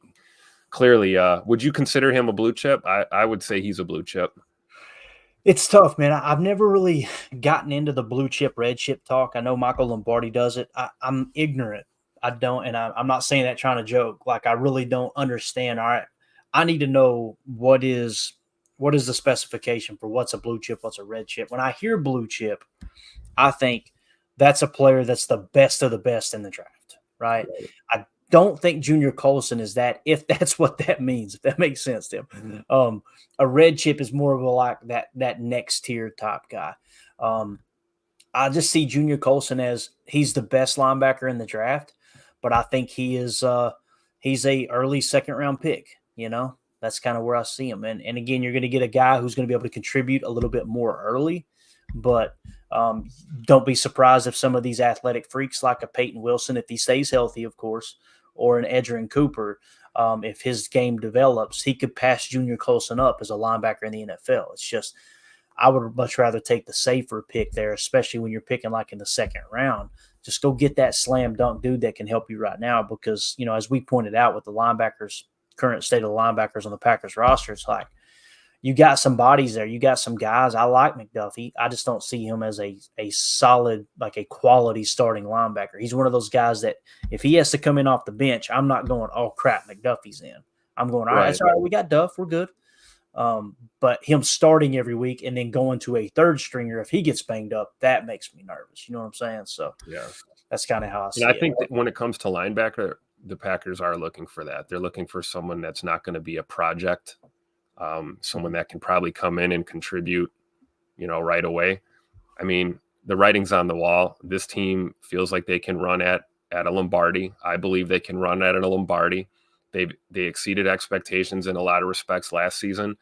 clearly, would you consider him a blue chip? I would say he's a blue chip. It's tough, man. I've never really gotten into the blue chip, red chip talk. I know Michael Lombardi does it. I'm ignorant. I don't, and I'm not saying that trying to joke. Like, I really don't understand. All right, I need to know what is the specification for what's a blue chip, what's a red chip. When I hear blue chip, I think that's a player that's the best of the best in the draft, right? I don't think Junior Coulson is that, if that's what that means, if that makes sense to him. A red chip is more of a like that next tier type guy. I just see Junior Coulson as he's the best linebacker in the draft, but I think he's a early second round pick. That's kind of where I see him. And again, you're going to get a guy who's going to be able to contribute a little bit more early, but don't be surprised if some of these athletic freaks like a Payton Wilson, if he stays healthy, of course, or an Edgerrin Cooper, if his game develops, he could pass Junior Coulson up as a linebacker in the NFL. It's just I would much rather take the safer pick there, especially when you're picking like in the second round. Just go get that slam dunk dude that can help you right now because, as we pointed out with the linebackers, current state of the linebackers on the Packers roster, it's like you got some bodies there. You got some guys. I like McDuffie. I just don't see him as a solid, like a quality starting linebacker. He's one of those guys that if he has to come in off the bench, I'm not going, oh, crap, McDuffie's in. I'm going, all right, it's all right. We got Duff. We're good. But him starting every week and then going to a third stringer, if he gets banged up, that makes me nervous. You know what I'm saying? So yeah, that's kind of how I see it. I think that when it comes to linebacker, the Packers are looking for that. They're looking for someone that's not going to be a project, someone that can probably come in and contribute, right away. I mean, the writing's on the wall. This team feels like they can run at a Lombardi. I believe they can run at a Lombardi. They exceeded expectations in a lot of respects last season.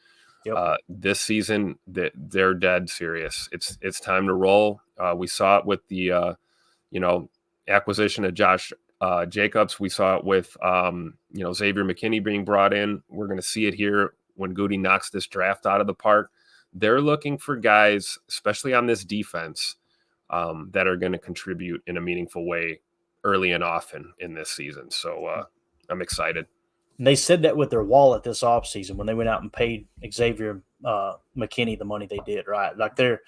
Yep. This season, they're dead serious. It's time to roll. We saw it with the acquisition of Josh Jacobs. We saw it with Xavier McKinney being brought in. We're going to see it here when Goody knocks this draft out of the park. They're looking for guys, especially on this defense, that are going to contribute in a meaningful way early and often in this season. So I'm excited. And they said that with their wallet this offseason when they went out and paid Xavier McKinney the money they did, right? Like they're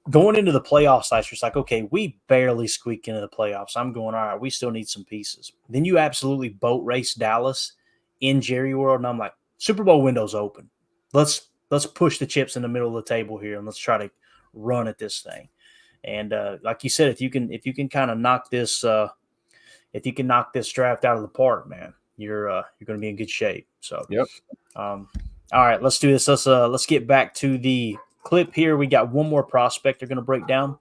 going into the playoffs last year. It's like, okay, we barely squeaked into the playoffs. I'm going, all right, we still need some pieces. Then you absolutely boat race Dallas in Jerry World, and I'm like, Super Bowl window's open. Let's push the chips in the middle of the table here, and let's try to run at this thing. And like you said, if you can kind of knock this draft out of the park, man, you're going to be in good shape. So, yep. All right, let's do this. Let's get back to the clip here. We got one more prospect they're going to break down.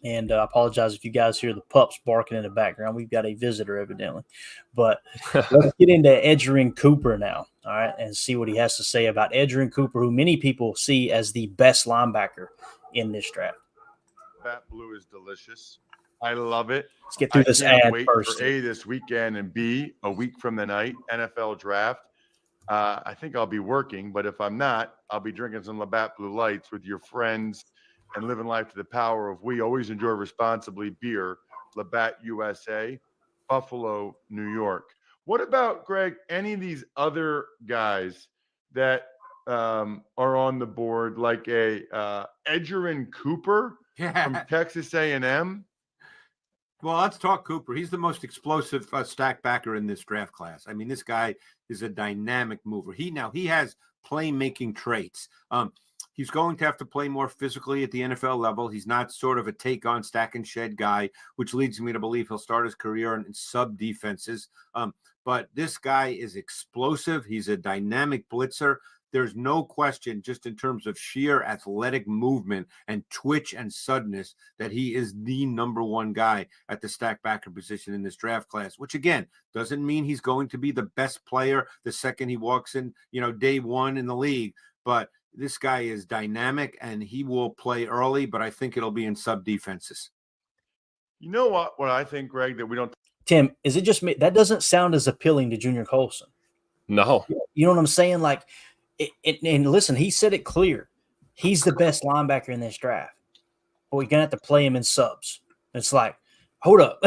And I apologize if you guys hear the pups barking in the background. We've got a visitor evidently. But let's get into Edgerrin Cooper now, all right, and see what he has to say about Edgerrin Cooper, who many people see as the best linebacker in this draft. That blue is delicious. I love it. Let's get through this ad wait first. For A, this weekend, and B, a week from the night, NFL draft. I think I'll be working, but if I'm not, I'll be drinking some Labatt Blue Lights with your friends and living life to the power of we always enjoy responsibly beer, Labatt USA, Buffalo, New York. What about, Greg, any of these other guys that are on the board, like a Edgerrin Cooper from Texas A&M? Well, let's talk Cooper. He's the most explosive stack backer in this draft class. I mean, this guy is a dynamic mover. He has playmaking traits. He's going to have to play more physically at the NFL level. He's not sort of a take on stack and shed guy, which leads me to believe he'll start his career in sub defenses. But this guy is explosive. He's a dynamic blitzer. There's no question, just in terms of sheer athletic movement and twitch and suddenness, that he is the number one guy at the stack backer position in this draft class, which, again, doesn't mean he's going to be the best player the second he walks in, day one in the league. But this guy is dynamic, and he will play early, but I think it'll be in sub defenses. You know what I think, Greg, that we don't. Tim, is it just me? That doesn't sound as appealing to Junior Coulson. No. You know what I'm saying? Like, and listen, he said it clear. He's the best linebacker in this draft. But we're going to have to play him in subs. It's like, hold up.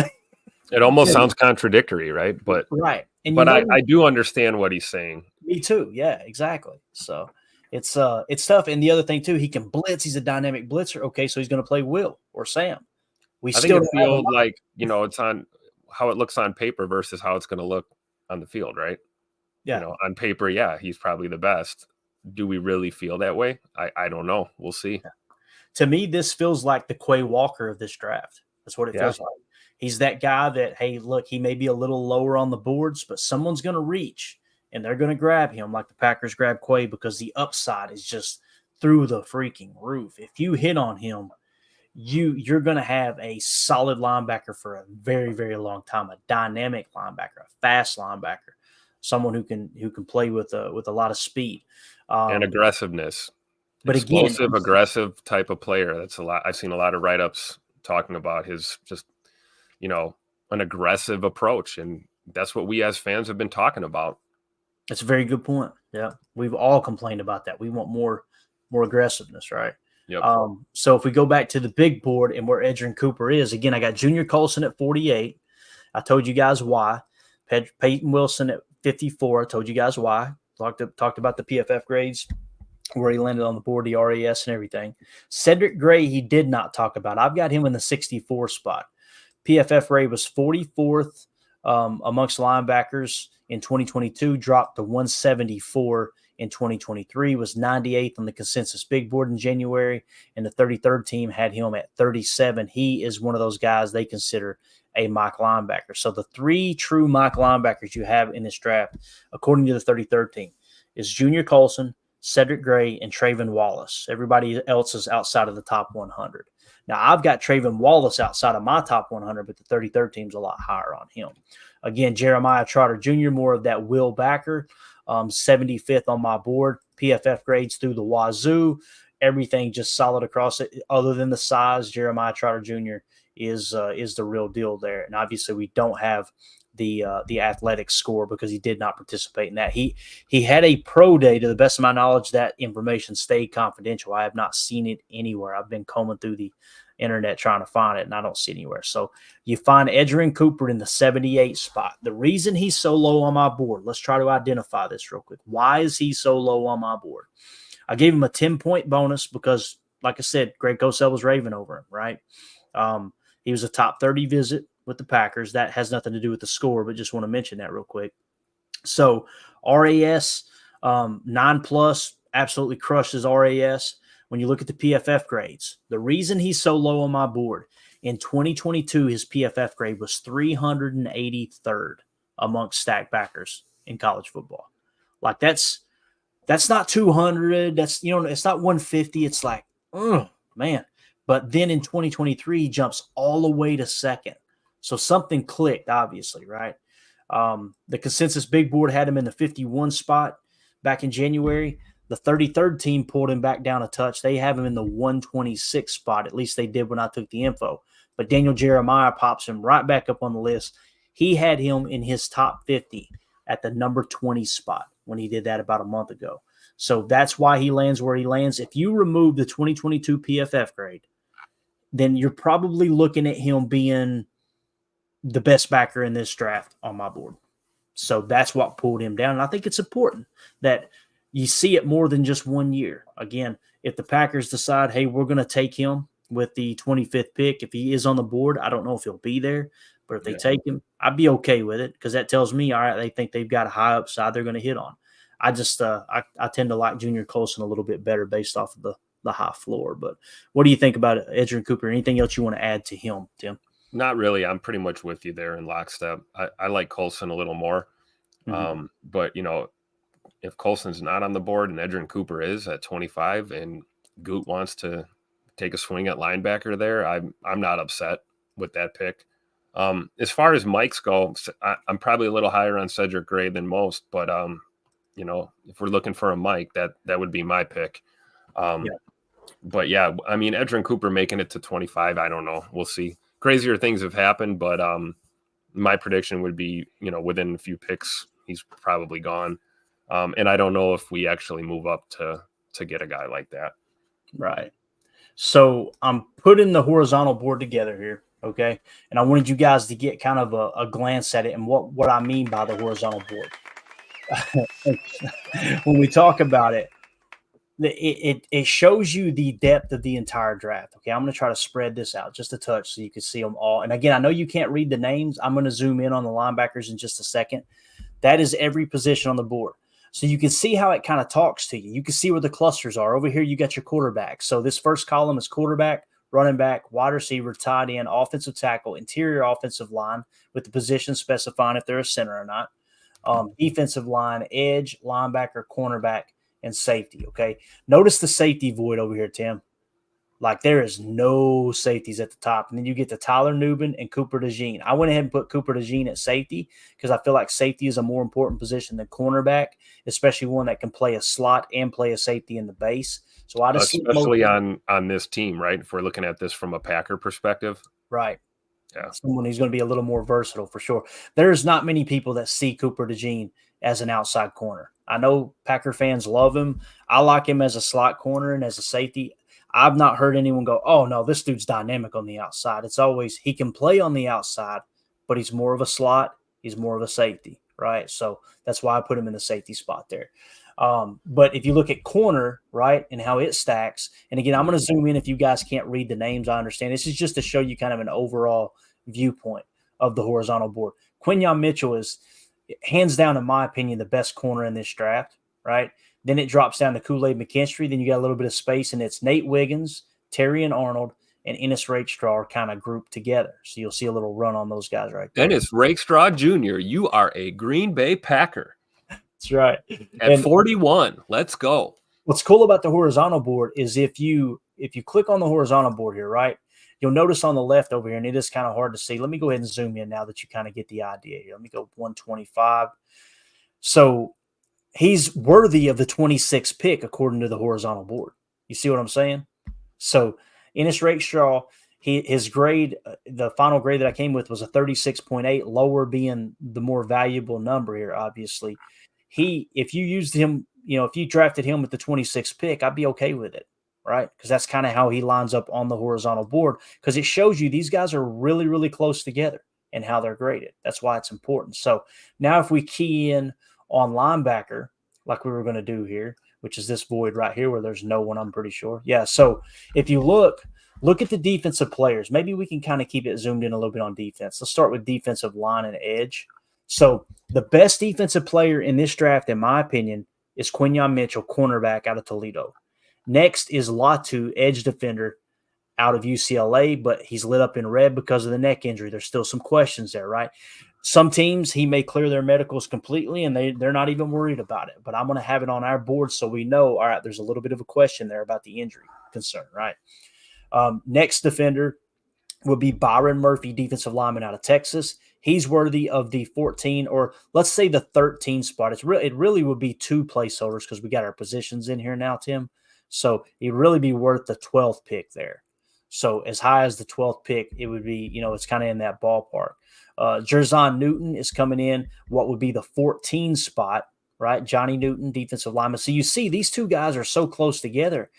It almost sounds contradictory, right? But right. And but I do understand what he's saying. Me too. Yeah, exactly. So it's tough. And the other thing too, he can blitz. He's a dynamic blitzer. Okay, so he's going to play Will or Sam. I think it feels like, it's on how it looks on paper versus how it's going to look on the field, right? Yeah. On paper, yeah, he's probably the best. Do we really feel that way? I don't know. We'll see. Yeah. To me, this feels like the Quay Walker of this draft. That's what it feels like. He's that guy that, hey, look, he may be a little lower on the boards, but someone's going to reach and they're going to grab him like the Packers grabbed Quay because the upside is just through the freaking roof. If you hit on him, you're going to have a solid linebacker for a very, very long time, a dynamic linebacker, a fast linebacker, someone who can play with a lot of speed and aggressiveness. But explosive, again, aggressive type of player. That's a lot. I've seen a lot of write-ups talking about his just, an aggressive approach, and that's what we as fans have been talking about. That's a very good point. Yeah, we've all complained about that. We want more aggressiveness, right? Yep. So if we go back to the big board and where Edgerrin Cooper is, again, I got Junior Coulson at 48. I told you guys why. Payton Wilson at 54. I told you guys why. Talked about the PFF grades, where he landed on the board, the RAS and everything. Cedric Gray, he did not talk about. I've got him in the 64 spot. PFF grade was 44th amongst linebackers in 2022, dropped to 174 in 2023, was 98th on the consensus big board in January, and the 33rd team had him at 37. He is one of those guys they consider a mock linebacker. So the three true mock linebackers you have in this draft, according to the 33rd team, is Junior Coulson, Cedric Gray, and Trayvon Wallace. Everybody else is outside of the top 100. Now, I've got Trayvon Wallace outside of my top 100, but the 33rd team's a lot higher on him. Again, Jeremiah Trotter Jr., more of that will backer, 75th on my board. PFF grades through the wazoo. Everything just solid across it. Other than the size, Jeremiah Trotter Jr. is the real deal there. And obviously, we don't have the athletic score because he did not participate in that. He had a pro day. To the best of my knowledge, that information stayed confidential. I have not seen it anywhere. I've been combing through the internet trying to find it, and I don't see it anywhere. So you find Edgerrin Cooper in the 78 spot. The reason he's so low on my board, let's try to identify this real quick. Why is he so low on my board? I gave him a 10-point bonus because, like I said, Greg Cosell was raving over him, right? He was a top 30 visit with the Packers. That has nothing to do with the score, but just want to mention that real quick. So RAS, 9+, absolutely crushes RAS. When you look at the PFF grades, the reason he's so low on my board, in 2022, his PFF grade was 383rd amongst stack backers in college football. Like that's not 200. That's, it's not 150. It's like, oh man. But then in 2023, he jumps all the way to second. So something clicked, obviously, right? The consensus big board had him in the 51 spot back in January. The 33rd team pulled him back down a touch. They have him in the 126 spot. At least they did when I took the info. But Daniel Jeremiah pops him right back up on the list. He had him in his top 50 at the number 20 spot when he did that about a month ago. So that's why he lands where he lands. If you remove the 2022 PFF grade, then you're probably looking at him being the best backer in this draft on my board. So that's what pulled him down. And I think it's important that you see it more than just 1 year. Again, if the Packers decide, hey, we're going to take him with the 25th pick, if he is on the board, I don't know if he'll be there. But if they take him, I'd be okay with it because that tells me, all right, they think they've got a high upside they're going to hit on. I just I tend to like Junior Coulson a little bit better based off of the high floor. But what do you think about Edgerrin Cooper? Anything else you want to add to him, Tim? Not really. I'm pretty much with you there in lockstep. I like Coulson a little more. Mm-hmm. But, if Coulson's not on the board and Edgerrin Cooper is at 25 and Goot wants to take a swing at linebacker there, I'm not upset with that pick. As far as Mikes go, I'm probably a little higher on Cedric Gray than most, but if we're looking for a Mike, that would be my pick. But yeah, I mean, Edgerrin Cooper making it to 25, I don't know. We'll see. Crazier things have happened, but my prediction would be, within a few picks, he's probably gone. And I don't know if we actually move up to get a guy like that. Right. So I'm putting the horizontal board together here. Okay. And I wanted you guys to get kind of a glance at it and what I mean by the horizontal board. When we talk about it, it shows you the depth of the entire draft. Okay. I'm going to try to spread this out just a touch so you can see them all. And again, I know you can't read the names. I'm going to zoom in on the linebackers in just a second. That is every position on the board. So you can see how it kind of talks to you. You can see where the clusters are. Over here, you got your quarterback. So this first column is quarterback, running back, wide receiver, tight end, offensive tackle, interior offensive line with the position specifying if they're a center or not. Defensive line, edge, linebacker, cornerback, and safety, okay? Notice the safety void over here, Tim. Like, there is no safeties at the top. And then you get to Tyler Nubin and Cooper DeJean. I went ahead and put Cooper DeJean at safety because I feel like safety is a more important position than cornerback, especially one that can play a slot and play a safety in the base. So I just especially on this team, right? If we're looking at this from a Packer perspective. Right. Yeah. Someone who's going to be a little more versatile for sure. There's not many people that see Cooper DeJean as an outside corner. I know Packer fans love him. I like him as a slot corner and as a safety. I've not heard anyone go, oh, no, this dude's dynamic on the outside. It's always he can play on the outside, but he's more of a slot. He's more of a safety, right? So that's why I put him in the safety spot there. But if you look at corner, right, and how it stacks, and again, I'm going to zoom in if you guys can't read the names. I understand. This is just to show you kind of an overall viewpoint of the horizontal board. Quinyon Mitchell is, hands down, in my opinion, the best corner in this draft, right? Then it drops down to Kool-Aid McKinstry. Then you got a little bit of space, and it's Nate Wiggins, Terry and Arnold, and Ennis Rakestraw are kind of grouped together. So you'll see a little run on those guys right there. Ennis Rakestraw Jr., you are a Green Bay Packer. That's right. At 41, let's go. What's cool about the horizontal board is if you click on the horizontal board here, right, you'll notice on the left over here, and it is kind of hard to see. Let me go ahead and zoom in now that you kind of get the idea here. Let me go 125. So he's worthy of the 26th pick according to the horizontal board. You see what I'm saying? So Ennis Rakestraw, his grade, the final grade that I came with was a 36.8, lower being the more valuable number here, obviously. If you used him, if you drafted him with the 26th pick, I'd be okay with it, right? Because that's kind of how he lines up on the horizontal board, because it shows you these guys are really, really close together and how they're graded. That's why it's important. So now if we key in on linebacker, like we were going to do here, which is this void right here where there's no one, I'm pretty sure. Yeah, so if you look at the defensive players, maybe we can kind of keep it zoomed in a little bit on defense. Let's start with defensive line and edge. So the best defensive player in this draft, in my opinion, is Quinyon Mitchell, cornerback out of Toledo. Next is Latu, edge defender out of UCLA, but he's lit up in red because of the neck injury. There's still some questions there, right? Some teams, he may clear their medicals completely, and they're not even worried about it. But I'm going to have it on our board so we know, all right, there's a little bit of a question there about the injury concern, right? Next defender would be Byron Murphy, defensive lineman out of Texas. He's worthy of the 14, or let's say the 13 spot. It really would be two placeholders because we got our positions in here now, Tim. So he'd really be worth the 12th pick there. So as high as the 12th pick, it would be, it's kind of in that ballpark. Jerzon Newton is coming in what would be the 14 spot, right? Johnny Newton, defensive lineman. So you see these two guys are so close together.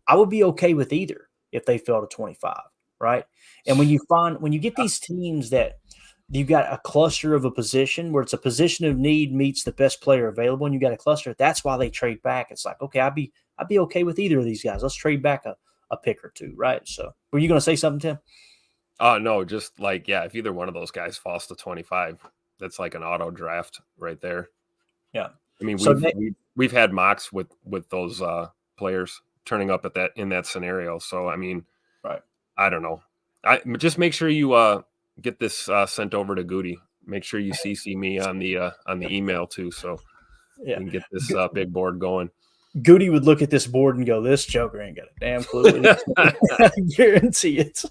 I would be okay with either if they fell to 25, right? And when you get these teams that you got a cluster of a position where it's a position of need meets the best player available, and you got a cluster, that's why they trade back. It's like, okay, I'd be okay with either of these guys. Let's trade back a pick or two, right? So were you going to say something, Tim? No, just like, yeah, if either one of those guys falls to 25, that's like an auto draft right there. Yeah. I mean, we've had mocks with those players turning up in that scenario. So, I mean, right. I don't know. Just make sure you get this sent over to Goody. Make sure you CC me on the email too, so you can get this big board going. Goody would look at this board and go, "This joker ain't got a damn clue." I guarantee it.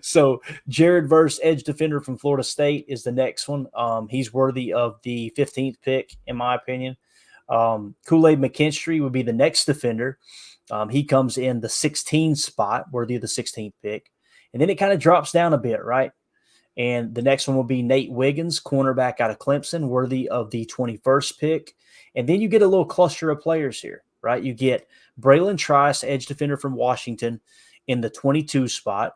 So Jared Verse, edge defender from Florida State, is the next one. He's worthy of the 15th pick, in my opinion. Kool-Aid McKinstry would be the next defender. He comes in the 16th spot, worthy of the 16th pick. And then it kind of drops down a bit, right? And the next one will be Nate Wiggins, cornerback out of Clemson, worthy of the 21st pick. And then you get a little cluster of players here, right? You get Braylon Trice, edge defender from Washington, in the 22 spot.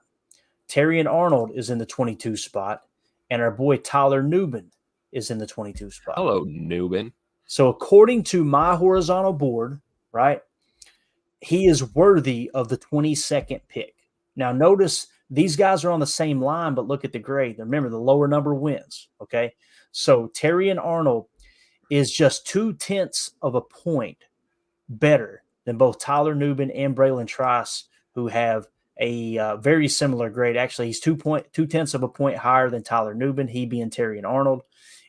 Terrion Arnold is in the 22 spot. And our boy Tyler Nubin is in the 22 spot. Hello, Nubin. So according to my horizontal board, right, he is worthy of the 22nd pick. Now notice these guys are on the same line, but look at the grade. Remember, the lower number wins, okay? So Terrion Arnold is just 0.2 of a point better than both Tyler Nubin and Braylon Trice, who have a very similar grade. Actually, he's 0.2 of a point higher than Tyler Nubin, he being Terrion Arnold.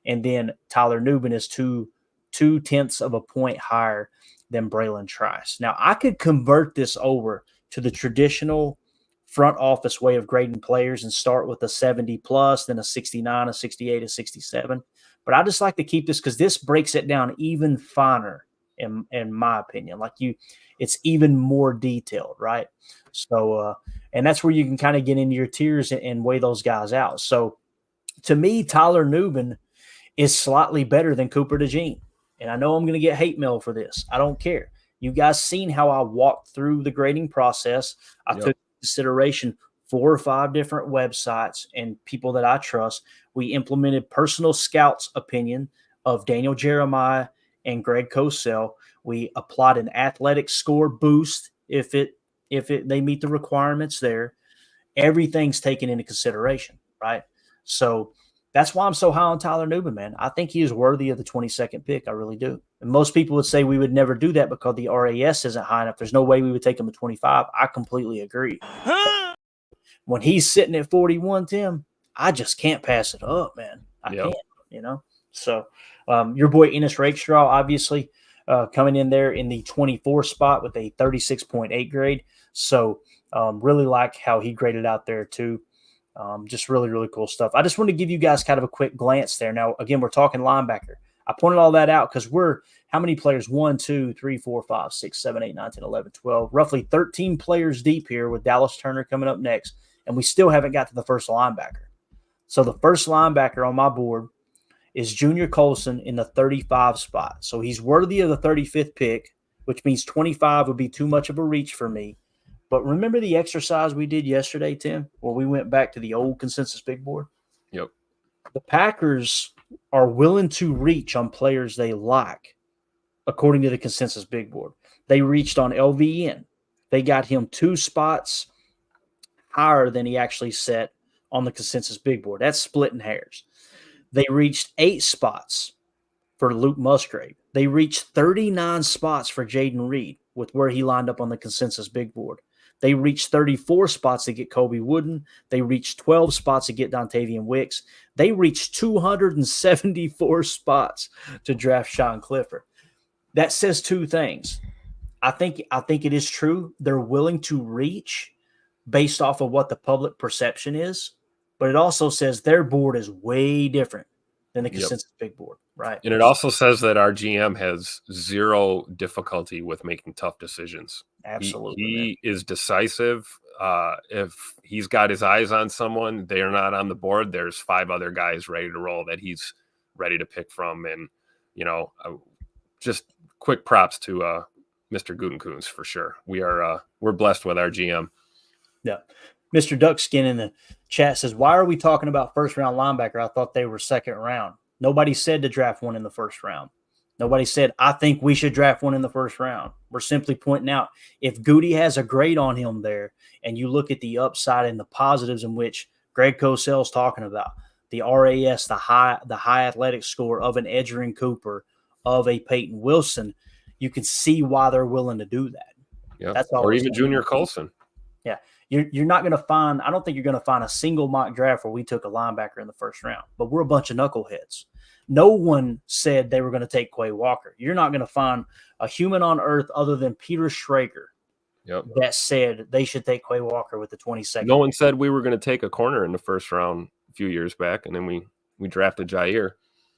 And then Tyler Nubin is 0.2 of a point higher than Braylon Trice. Now, I could convert this over to the traditional front office way of grading players and start with a 70 plus, then a 69, a 68, a 67. But I just like to keep this because this breaks it down even finer, in my opinion. Like it's even more detailed, right? So, and that's where you can kind of get into your tiers and weigh those guys out. So, to me, Tyler Nubin is slightly better than Cooper DeJean. And I know I'm going to get hate mail for this. I don't care. You guys seen how I walked through the grading process. I took into consideration 4 or 5 different websites and people that I trust. We implemented personal scouts' opinion of Daniel Jeremiah and Greg Coulson. We applied an athletic score boost if they meet the requirements there. Everything's taken into consideration, right? So that's why I'm so high on Tyler Nubin, man. I think he is worthy of the 22nd pick. I really do. And most people would say we would never do that because the RAS isn't high enough. There's no way we would take him at 25. I completely agree. When he's sitting at 41, Tim, I just can't pass it up, man. I can't, So your boy Ennis Rakestraw, obviously, coming in there in the 24 spot with a 36.8 grade. So really like how he graded out there too. Just really, really cool stuff. I just want to give you guys kind of a quick glance there. Now, again, we're talking linebacker. I pointed all that out because we're how many players? 1, 2, 3, 4, 5, 6, 7, 8, 9, 10, 11, 12. Roughly 13 players deep here with Dallas Turner coming up next. And we still haven't got to the first linebacker. So the first linebacker on my board is Junior Coulson in the 35 spot. So he's worthy of the 35th pick, which means 25 would be too much of a reach for me. But remember the exercise we did yesterday, Tim, where we went back to the old consensus big board? Yep. The Packers are willing to reach on players they like, according to the consensus big board. They reached on LVN. They got him 2 spots higher than he actually set on the consensus big board. That's splitting hairs. They reached 8 spots for Luke Musgrave. They reached 39 spots for Jaden Reed with where he lined up on the consensus big board. They reached 34 spots to get Kobe Wooden. They reached 12 spots to get Dontavian Wicks. They reached 274 spots to draft Sean Clifford. That says 2 things. I think it is true. They're willing to reach based off of what the public perception is, but it also says their board is way different than the consensus big board, right? And it also says that our GM has 0 difficulty with making tough decisions. Absolutely. He is decisive. If he's got his eyes on someone, they are not on the board. There's 5 other guys ready to roll that he's ready to pick from. And, just quick props to Mr. Gutekunst for sure. We're blessed with our GM. Yeah. Mr. Duckskin in the chat says, why are we talking about first-round linebacker? I thought they were second round. Nobody said to draft one in the first round. Nobody said, I think we should draft one in the first round. We're simply pointing out if Goody has a grade on him there and you look at the upside and the positives in which Greg Cosell's talking about, the RAS, the high athletic score of an Edgerrin Cooper, of a Payton Wilson, you can see why they're willing to do that. Yeah. That's all. Or even Junior Coulson. Yeah. You're not going to find – I don't think you're going to find a single mock draft where we took a linebacker in the first round. But we're a bunch of knuckleheads. No one said they were going to take Quay Walker. You're not going to find a human on earth other than Peter Schrager that said they should take Quay Walker with the 22nd. No one said we were going to take a corner in the first round a few years back, and then we drafted Jair.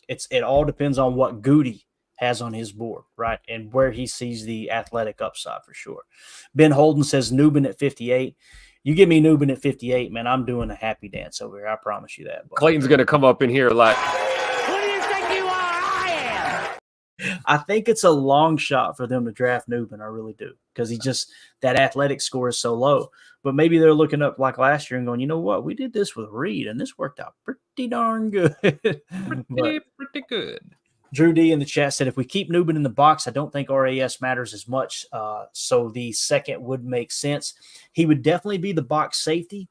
It all depends on what Goody has on his board, right, and where he sees the athletic upside for sure. Ben Holden says Nubin at 58. You give me Nubin at 58, man, I'm doing a happy dance over here. I promise you that. But Clayton's going to come up in here like, Who do you think you are? I am. I think it's a long shot for them to draft Nubin. I really do, because that athletic score is so low. But maybe they're looking up like last year and going, you know what, we did this with Reed, and this worked out pretty darn good. pretty good. Drew D in the chat said, if we keep Nubin in the box, I don't think RAS matters as much. So the second would make sense. He would definitely be the box safety,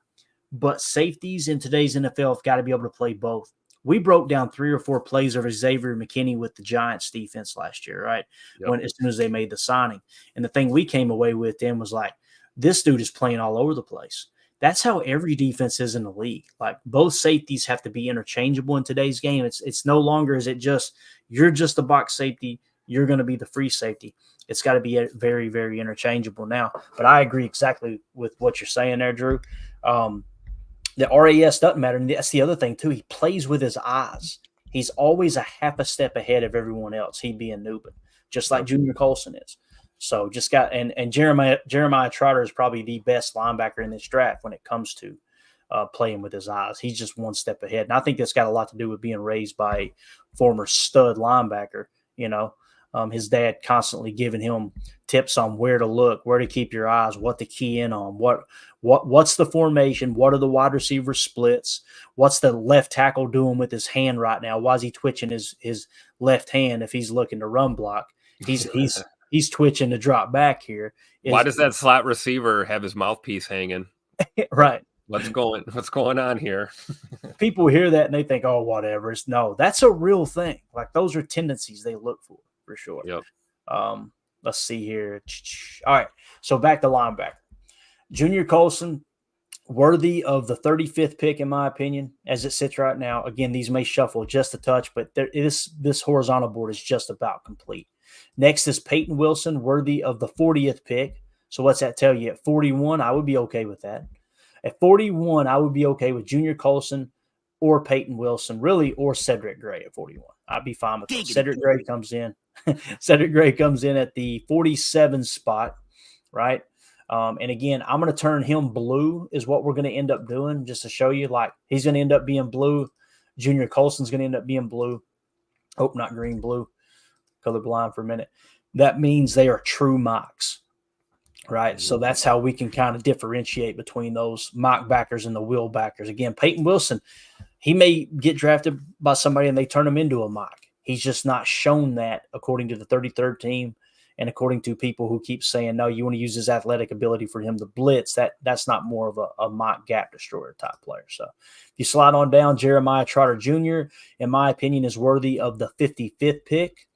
but safeties in today's NFL have got to be able to play both. We broke down 3 or 4 plays over Xavier McKinney with the Giants defense last year, right? Yep. As soon as they made the signing. And the thing we came away with then was like, this dude is playing all over the place. That's how every defense is in the league. Like, both safeties have to be interchangeable in today's game. It's no longer is it just you're just the box safety, you're going to be the free safety. It's got to be very, very interchangeable now. But I agree exactly with what you're saying there, Drew. The RAS doesn't matter. And that's the other thing, too. He plays with his eyes. He's always a half a step ahead of everyone else, he being Newman, just like Junior Coulson is. So just got – and Jeremiah Trotter is probably the best linebacker in this draft when it comes to playing with his eyes. He's just one step ahead. And I think that's got a lot to do with being raised by a former stud linebacker, you know. His dad constantly giving him tips on where to look, where to keep your eyes, what to key in on, what's the formation, what are the wide receiver splits, what's the left tackle doing with his hand right now? Why is he twitching his left hand if he's looking to run block? He's twitching to drop back here. Why does that slot receiver have his mouthpiece hanging? Right. What's going on here? People hear that and they think, oh, whatever. No, that's a real thing. Like those are tendencies they look for sure. Yep. Let's see here. All right. So back to linebacker. Junior Coulson, worthy of the 35th pick, in my opinion, as it sits right now. Again, these may shuffle just a touch, but this horizontal board is just about complete. Next is Payton Wilson, worthy of the 40th pick. So what's that tell you? At 41, I would be okay with that. At 41, I would be okay with Junior Coulson or Payton Wilson, really, or Cedric Gray at 41. I'd be fine with that. Cedric Gray comes in. Cedric Gray comes in at the 47 spot, right? And again, I'm going to turn him blue is what we're going to end up doing just to show you. Like, he's going to end up being blue. Junior Coulson's going to end up being blue. Oh, not green, blue. Colorblind for a minute. That means they are true mocks, right? So that's how we can kind of differentiate between those mock backers and the will backers. Again, Payton Wilson, he may get drafted by somebody and they turn him into a mock. He's just not shown that according to the 33rd team and according to people who keep saying, no, you want to use his athletic ability for him to blitz. That's not more of a mock gap destroyer type player. So if you slide on down, Jeremiah Trotter Jr., in my opinion, is worthy of the 55th pick.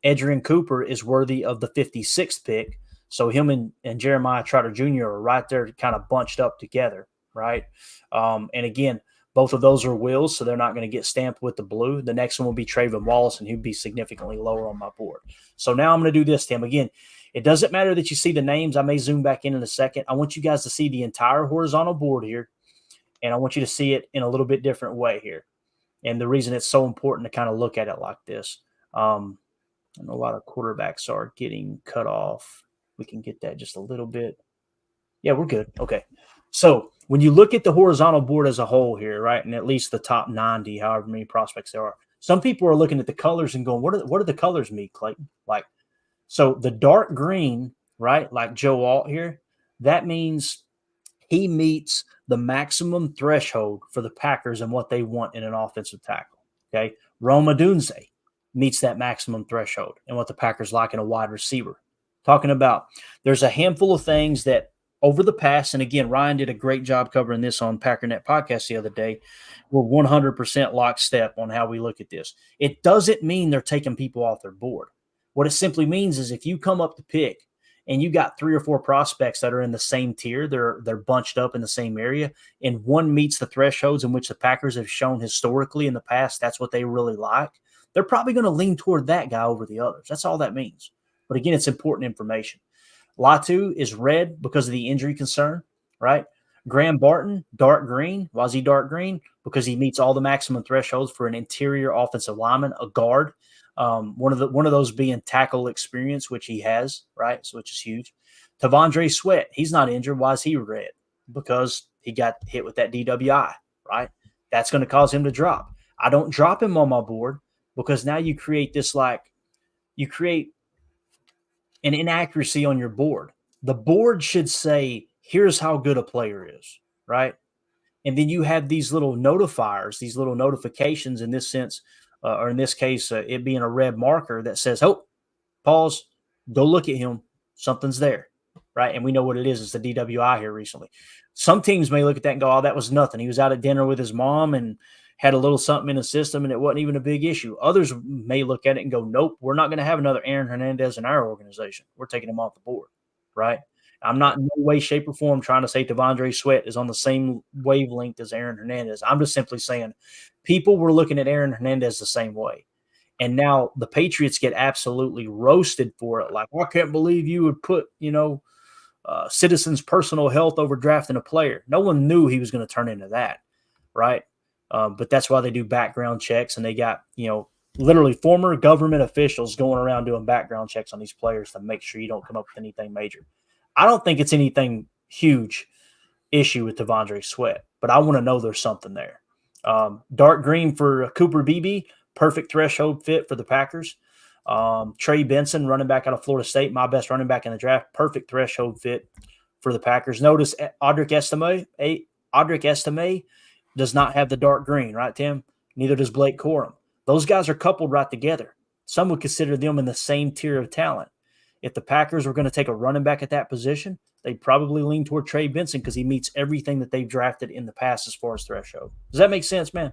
Edgerrin Cooper is worthy of the 56th pick. So him and Jeremiah Trotter Jr. are right there kind of bunched up together, right? And again, both of those are wills, so they're not going to get stamped with the blue. The next one will be Trayvon Wallace, and he'd be significantly lower on my board. So now I'm going to do this, Tim. Again, it doesn't matter that you see the names. I may zoom back in a second. I want you guys to see the entire horizontal board here, and I want you to see it in a little bit different way here. And the reason it's so important to kind of look at it like this, I know a lot of quarterbacks are getting cut off. We can get that just a little bit. Yeah, we're good. Okay. So when you look at the horizontal board as a whole here, right, and at least the top 90, however many prospects there are, some people are looking at the colors and going, what do the colors mean, Clayton? Like, so the dark green, right, like Joe Alt here, that means he meets the maximum threshold for the Packers and what they want in an offensive tackle, okay? Roma Dunze meets that maximum threshold and what the Packers like in a wide receiver. Talking about there's a handful of things that over the past, and again, Ryan did a great job covering this on Packernet podcast the other day. We're 100% lockstep on how we look at this. It doesn't mean they're taking people off their board. What it simply means is if you come up to pick and you got 3 or 4 prospects that are in the same tier, they're bunched up in the same area, and one meets the thresholds in which the Packers have shown historically in the past that's what they really like, they're probably going to lean toward that guy over the others. That's all that means. But again, it's important information. Latu is red because of the injury concern, right? Graham Barton, dark green. Why is he dark green? Because he meets all the maximum thresholds for an interior offensive lineman, a guard. One of those being tackle experience, which he has, right? So which is huge. Tavondre Sweat, he's not injured. Why is he red? Because he got hit with that DWI, right? That's going to cause him to drop. I don't drop him on my board because now you create an inaccuracy on your board. The board should say, here's how good a player is, right? And then you have these little notifiers, these little notifications in this sense, or in this case, it being a red marker that says, oh, pause, go look at him. Something's there, right? And we know what it is. It's the DWI here recently. Some teams may look at that and go, oh, that was nothing. He was out at dinner with his mom and had a little something in his system, and it wasn't even a big issue. Others may look at it and go, nope, we're not going to have another Aaron Hernandez in our organization. We're taking him off the board, right? I'm not in no way, shape, or form trying to say Tavondre Sweat is on the same wavelength as Aaron Hernandez. I'm just simply saying people were looking at Aaron Hernandez the same way. And now the Patriots get absolutely roasted for it. Like, I can't believe you would put, citizens' personal health over drafting a player. No one knew he was going to turn into that, right? But that's why they do background checks, and they got, literally former government officials going around doing background checks on these players to make sure you don't come up with anything major. I don't think it's anything huge issue with Devondre Sweat, but I want to know there's something there. Dark green for Cooper BB, perfect threshold fit for the Packers. Trey Benson, running back out of Florida State, my best running back in the draft, perfect threshold fit for the Packers. Notice Audric Estime does not have the dark green, right, Tim? Neither does Blake Corum. Those guys are coupled right together. Some would consider them in the same tier of talent. If the Packers were going to take a running back at that position, they'd probably lean toward Trey Benson because he meets everything that they've drafted in the past as far as threshold. Does that make sense, man?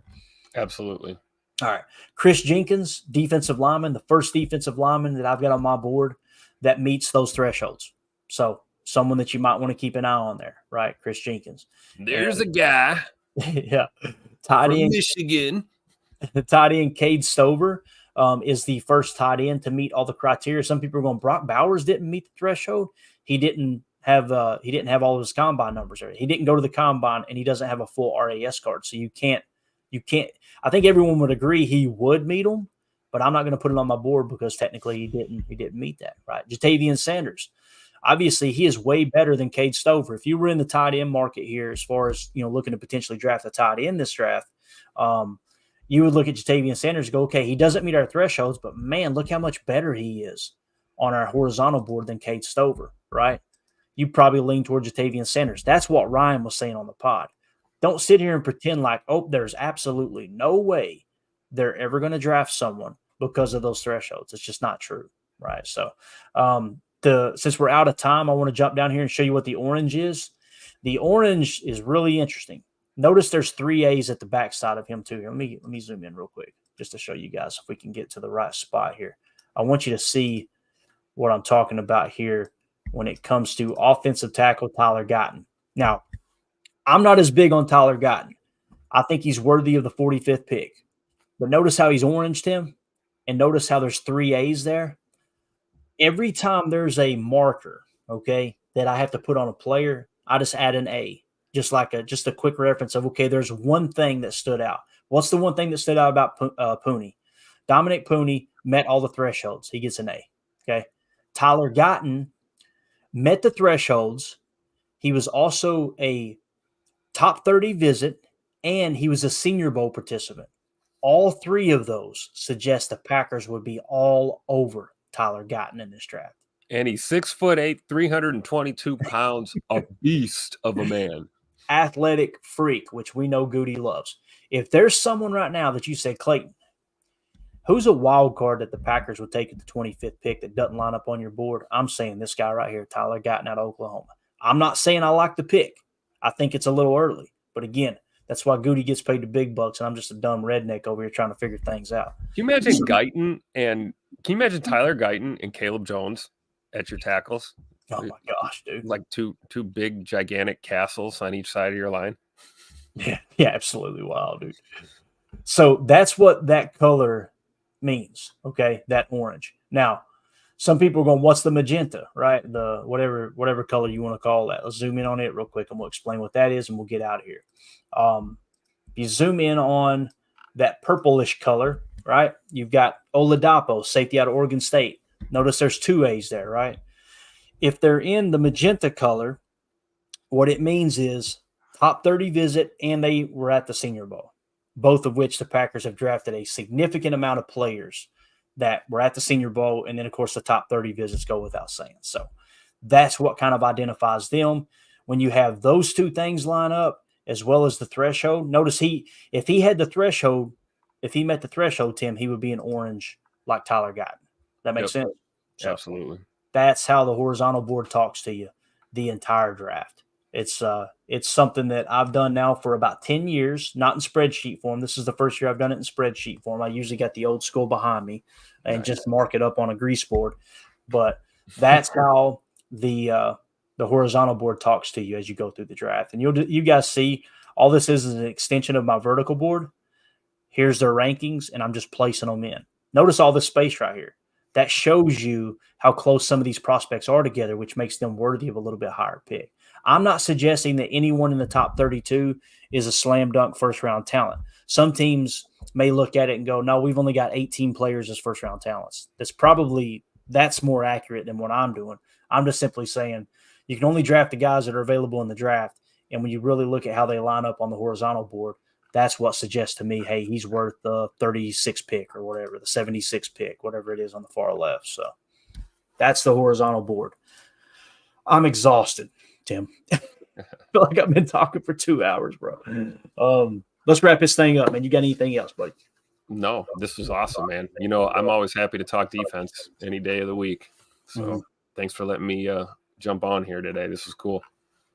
Absolutely. All right. Chris Jenkins, defensive lineman, the first defensive lineman that I've got on my board that meets those thresholds. So someone that you might want to keep an eye on there, right? Chris Jenkins. There's a guy. Yeah. From Michigan. The tight end, Cade Stover, is the first tight end to meet all the criteria. Some people are going, Brock Bowers didn't meet the threshold. He didn't have all of his combine numbers. He didn't go to the combine, and he doesn't have a full RAS card. So you can't. I think everyone would agree he would meet them, but I'm not going to put it on my board because technically he didn't meet that. Right? Jatavian Sanders, obviously he is way better than Cade Stover. If you were in the tight end market here, as far as looking to potentially draft a tight end this draft, you would look at Jatavian Sanders and go, okay, he doesn't meet our thresholds, but man, look how much better he is on our horizontal board than Cade Stover, right? You probably lean toward Jatavian Sanders. That's what Ryan was saying on the pod. Don't sit here and pretend like, there's absolutely no way they're ever going to draft someone because of those thresholds. It's just not true, right? So since we're out of time, I want to jump down here and show you what the orange is. The orange is really interesting. Notice there's 3 A's at the backside of him too. Here, let me zoom in real quick just to show you guys if we can get to the right spot here. I want you to see what I'm talking about here when it comes to offensive tackle Tyler Guyton. Now, I'm not as big on Tyler Guyton. I think he's worthy of the 45th pick. But notice how he's oranged him, and notice how there's 3 A's there. Every time there's a marker, okay, that I have to put on a player, I just add an A. Just a quick reference of, okay, there's one thing that stood out. What's the one thing that stood out about Pooney? Dominic Pooney met all the thresholds. He gets an A. Okay. Tyler Guyton met the thresholds. He was also a top 30 visit, and he was a Senior Bowl participant. All 3 of those suggest the Packers would be all over Tyler Guyton in this draft. And he's 6'8", 322 pounds, a beast of a man. Athletic freak, which we know Goody loves. If there's someone right now that you say, Clayton, who's a wild card that the Packers would take at the 25th pick that doesn't line up on your board, I'm saying this guy right here, Tyler Guyton out of Oklahoma. I'm not saying I like the pick. I think it's a little early. But again, that's why Goody gets paid the big bucks, and I'm just a dumb redneck over here trying to figure things out. Can you imagine Tyler Guyton and Caleb Jones at your tackles? Oh my gosh, dude! Like two big, gigantic castles on each side of your line. Yeah, absolutely wild, dude. So that's what that color means. Okay, that orange. Now, some people are going, "What's the magenta?" Right? The whatever color you want to call that. Let's zoom in on it real quick, and we'll explain what that is, and we'll get out of here. If you zoom in on that purplish color, right? You've got Oladapo, safety out of Oregon State. Notice there's 2 A's there, right? If they're in the magenta color, what it means is top 30 visit, and they were at the Senior Bowl, both of which the Packers have drafted a significant amount of players that were at the Senior Bowl, and then, of course, the top 30 visits go without saying. So that's what kind of identifies them. When you have those 2 things line up, as well as the threshold, notice if he met the threshold, Tim, he would be an orange like Tyler Guyton. That makes sense? So, absolutely. That's how the horizontal board talks to you the entire draft. It's something that I've done now for about 10 years, not in spreadsheet form. This is the first year I've done it in spreadsheet form. I usually got the old school behind me and just mark it up on a grease board. But that's how the horizontal board talks to you as you go through the draft. And you guys see all this is an extension of my vertical board. Here's their rankings, and I'm just placing them in. Notice all this space right here. That shows you how close some of these prospects are together, which makes them worthy of a little bit higher pick. I'm not suggesting that anyone in the top 32 is a slam dunk first-round talent. Some teams may look at it and go, no, we've only got 18 players as first-round talents. That's more accurate than what I'm doing. I'm just simply saying you can only draft the guys that are available in the draft, and when you really look at how they line up on the horizontal board, that's what suggests to me, hey, he's worth the 36 pick or whatever, the 76 pick, whatever it is on the far left. So that's the horizontal board. I'm exhausted, Tim. I feel like I've been talking for 2 hours, bro. Let's wrap this thing up, man. You got anything else, buddy? No, this was awesome, man. I'm always happy to talk defense any day of the week. So thanks for letting me jump on here today. This was cool.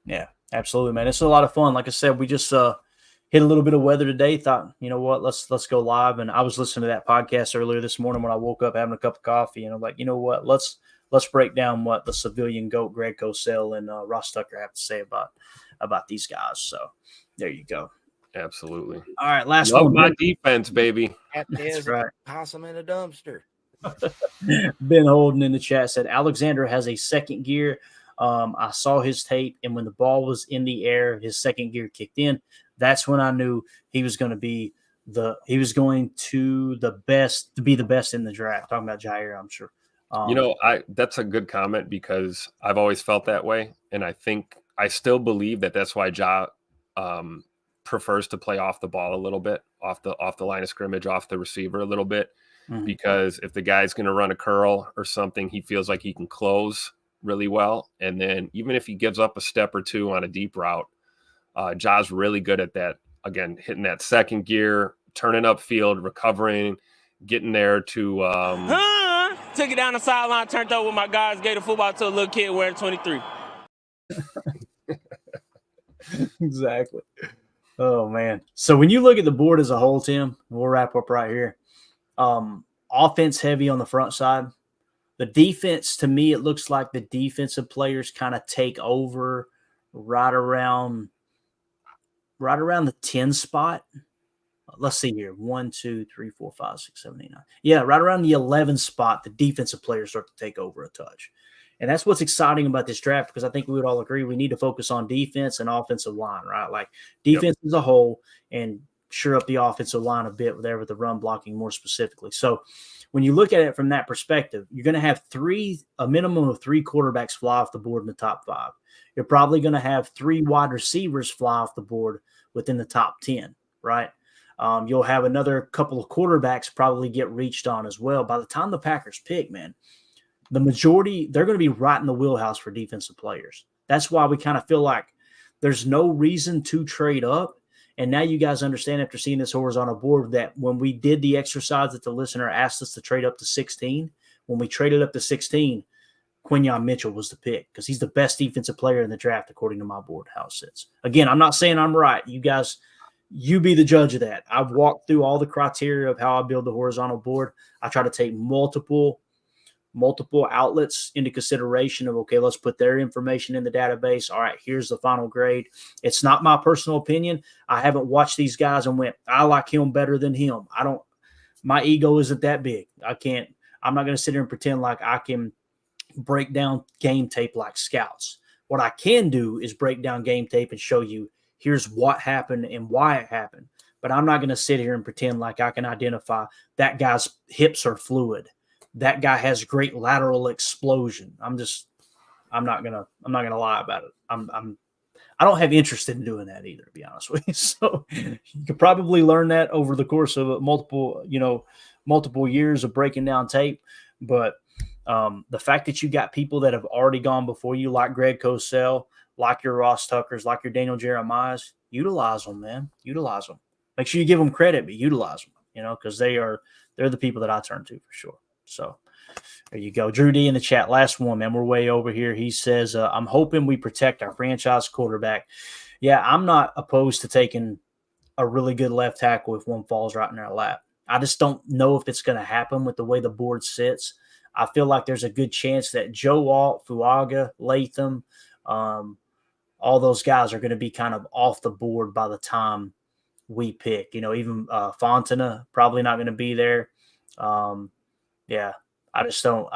Yeah, absolutely, man. It's a lot of fun. Like I said, we just hit a little bit of weather today. Thought, you know what, let's go live. And I was listening to that podcast earlier this morning when I woke up having a cup of coffee, and I'm like, you know what, let's break down what the civilian GOAT Greg Cosell and Ross Tucker have to say about these guys. So there you go. Absolutely. All right, last Love one. my defense, baby. That's right. Possum in a dumpster. Ben Holden in the chat said Alexander has a second gear. I saw his tape, and when the ball was in the air, his second gear kicked in. That's when I knew he was going to be the best in the draft. Talking about Jair, I'm sure. That's a good comment because I've always felt that way, and I still believe that's why Ja prefers to play off the ball a little bit, off the line of scrimmage, off the receiver a little bit, because if the guy's going to run a curl or something, he feels like he can close really well, and then even if he gives up a step or two on a deep route, Ja's really good at that. Again, hitting that second gear, turning upfield, recovering, getting there to took it down the sideline, turned over with my guys, gave the football to a little kid wearing 23. Exactly. Oh man. So when you look at the board as a whole, Tim, we'll wrap up right here. Offense heavy on the front side. The defense, to me, it looks like the defensive players kind of take over right around the 10 spot. Let's see here. 1, 2, 3, 4, 5, 6, 7, 8, 9. Yeah, right around the 11 spot, the defensive players start to take over a touch. And that's what's exciting about this draft, because I think we would all agree we need to focus on defense and offensive line, right? Like defense as a whole, and shore up the offensive line a bit with the run blocking more specifically. So when you look at it from that perspective, you're going to have a minimum of 3 quarterbacks fly off the board in the top 5. You're probably going to have 3 wide receivers fly off the board within the top 10, right? You'll have another couple of quarterbacks probably get reached on as well. By the time the Packers pick, man, the majority, they're going to be right in the wheelhouse for defensive players. That's why we kind of feel like there's no reason to trade up. And now you guys understand after seeing this horizontal board that when we did the exercise that the listener asked us to trade up to 16, when we traded up to 16, Quinyon Mitchell was the pick because he's the best defensive player in the draft according to my board, how it sits. Again, I'm not saying I'm right. You guys, you be the judge of that. I've walked through all the criteria of how I build the horizontal board. I try to take multiple outlets into consideration of, okay, let's put their information in the database. All right, here's the final grade. It's not my personal opinion. I haven't watched these guys and went, I like him better than him. My ego isn't that big. I'm not going to sit here and pretend like I can break down game tape like scouts. What I can do is break down game tape and show you here's what happened and why it happened. But I'm not going to sit here and pretend like I can identify that guy's hips are fluid. That guy has great lateral explosion. I'm not gonna lie about it. I don't have interest in doing that either, to be honest with you. So you could probably learn that over the course of multiple years of breaking down tape. But the fact that you got people that have already gone before you, like Greg Cosell, like your Ross Tuckers, like your Daniel Jeremiahs, utilize them, man. Utilize them. Make sure you give them credit, but utilize them. Because they're the people that I turn to for sure. So there you go. Drew D in the chat. Last one, man. We're way over here. He says, I'm hoping we protect our franchise quarterback. Yeah, I'm not opposed to taking a really good left tackle if one falls right in our lap. I just don't know if it's going to happen with the way the board sits. I feel like there's a good chance that Joe Alt, Fuaga, Latham, all those guys are going to be kind of off the board by the time we pick. Even Fontana probably not going to be there. Yeah, I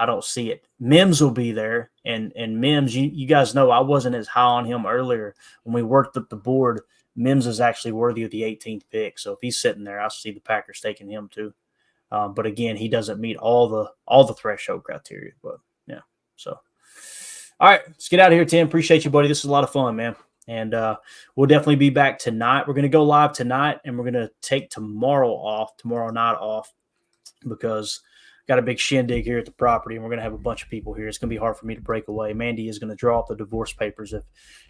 don't see it. Mims will be there, and Mims, you guys know I wasn't as high on him earlier when we worked up the board. Mims is actually worthy of the 18th pick, so if he's sitting there, I see the Packers taking him too. But again, he doesn't meet all the threshold criteria. But yeah, so all right, let's get out of here, Tim. Appreciate you, buddy. This is a lot of fun, man. And we'll definitely be back tonight. We're going to go live tonight, and we're going to take tomorrow night off, because got a big shindig here at the property, and we're going to have a bunch of people here. It's going to be hard for me to break away. Mandy is going to draw up the divorce papers if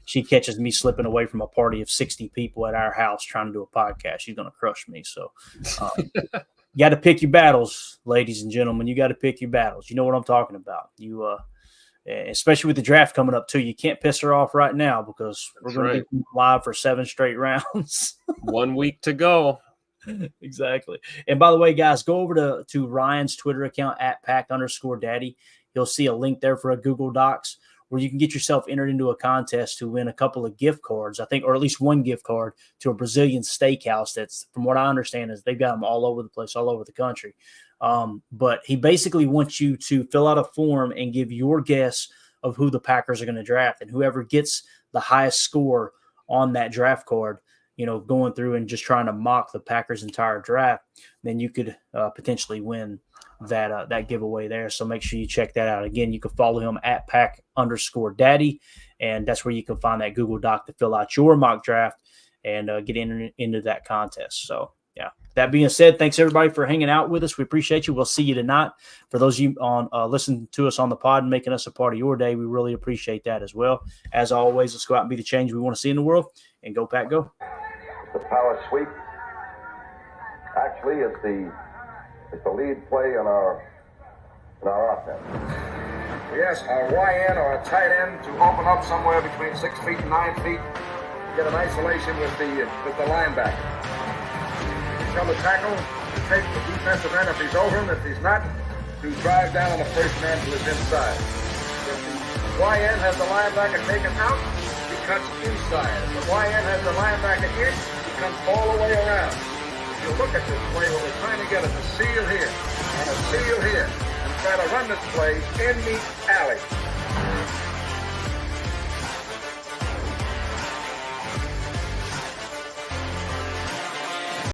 she catches me slipping away from a party of 60 people at our house trying to do a podcast. She's going to crush me. So you got to pick your battles, ladies and gentlemen. You got to pick your battles. You know what I'm talking about. You especially with the draft coming up too, you can't piss her off right now, because we're going to be live for 7 straight rounds. 1 week to go. Exactly. And by the way, guys, go over to Ryan's Twitter account at @pack_daddy. You'll see a link there for a Google Docs where you can get yourself entered into a contest to win a couple of gift cards, I think, or at least one gift card to a Brazilian steakhouse. That's, from what I understand, is they've got them all over the place, all over the country. But he basically wants you to fill out a form and give your guess of who the Packers are going to draft, and whoever gets the highest score on that draft card, going through and just trying to mock the Packers' entire draft, then you could potentially win that giveaway there. So make sure you check that out. Again, you can follow him at @pack_daddy, and that's where you can find that Google Doc to fill out your mock draft and get into that contest. So, yeah. That being said, thanks everybody for hanging out with us. We appreciate you. We'll see you tonight. For those of you on listening to us on the pod and making us a part of your day, we really appreciate that as well. As always, let's go out and be the change we want to see in the world, and go Pack, go. The power sweep. Actually, it's the lead play in our offense. Yes, a YN or a tight end to open up somewhere between 6 feet and 9 feet. Get an isolation with the linebacker. From the tackle, take the defensive end if he's over him. If he's not, to drive down on the first man to his inside. If the YN has the linebacker taken out, he cuts inside. If the YN has the linebacker in, he comes all the way around. If you look at this play, what we're trying to get is a seal here and a seal here, and try to run this play in the alley.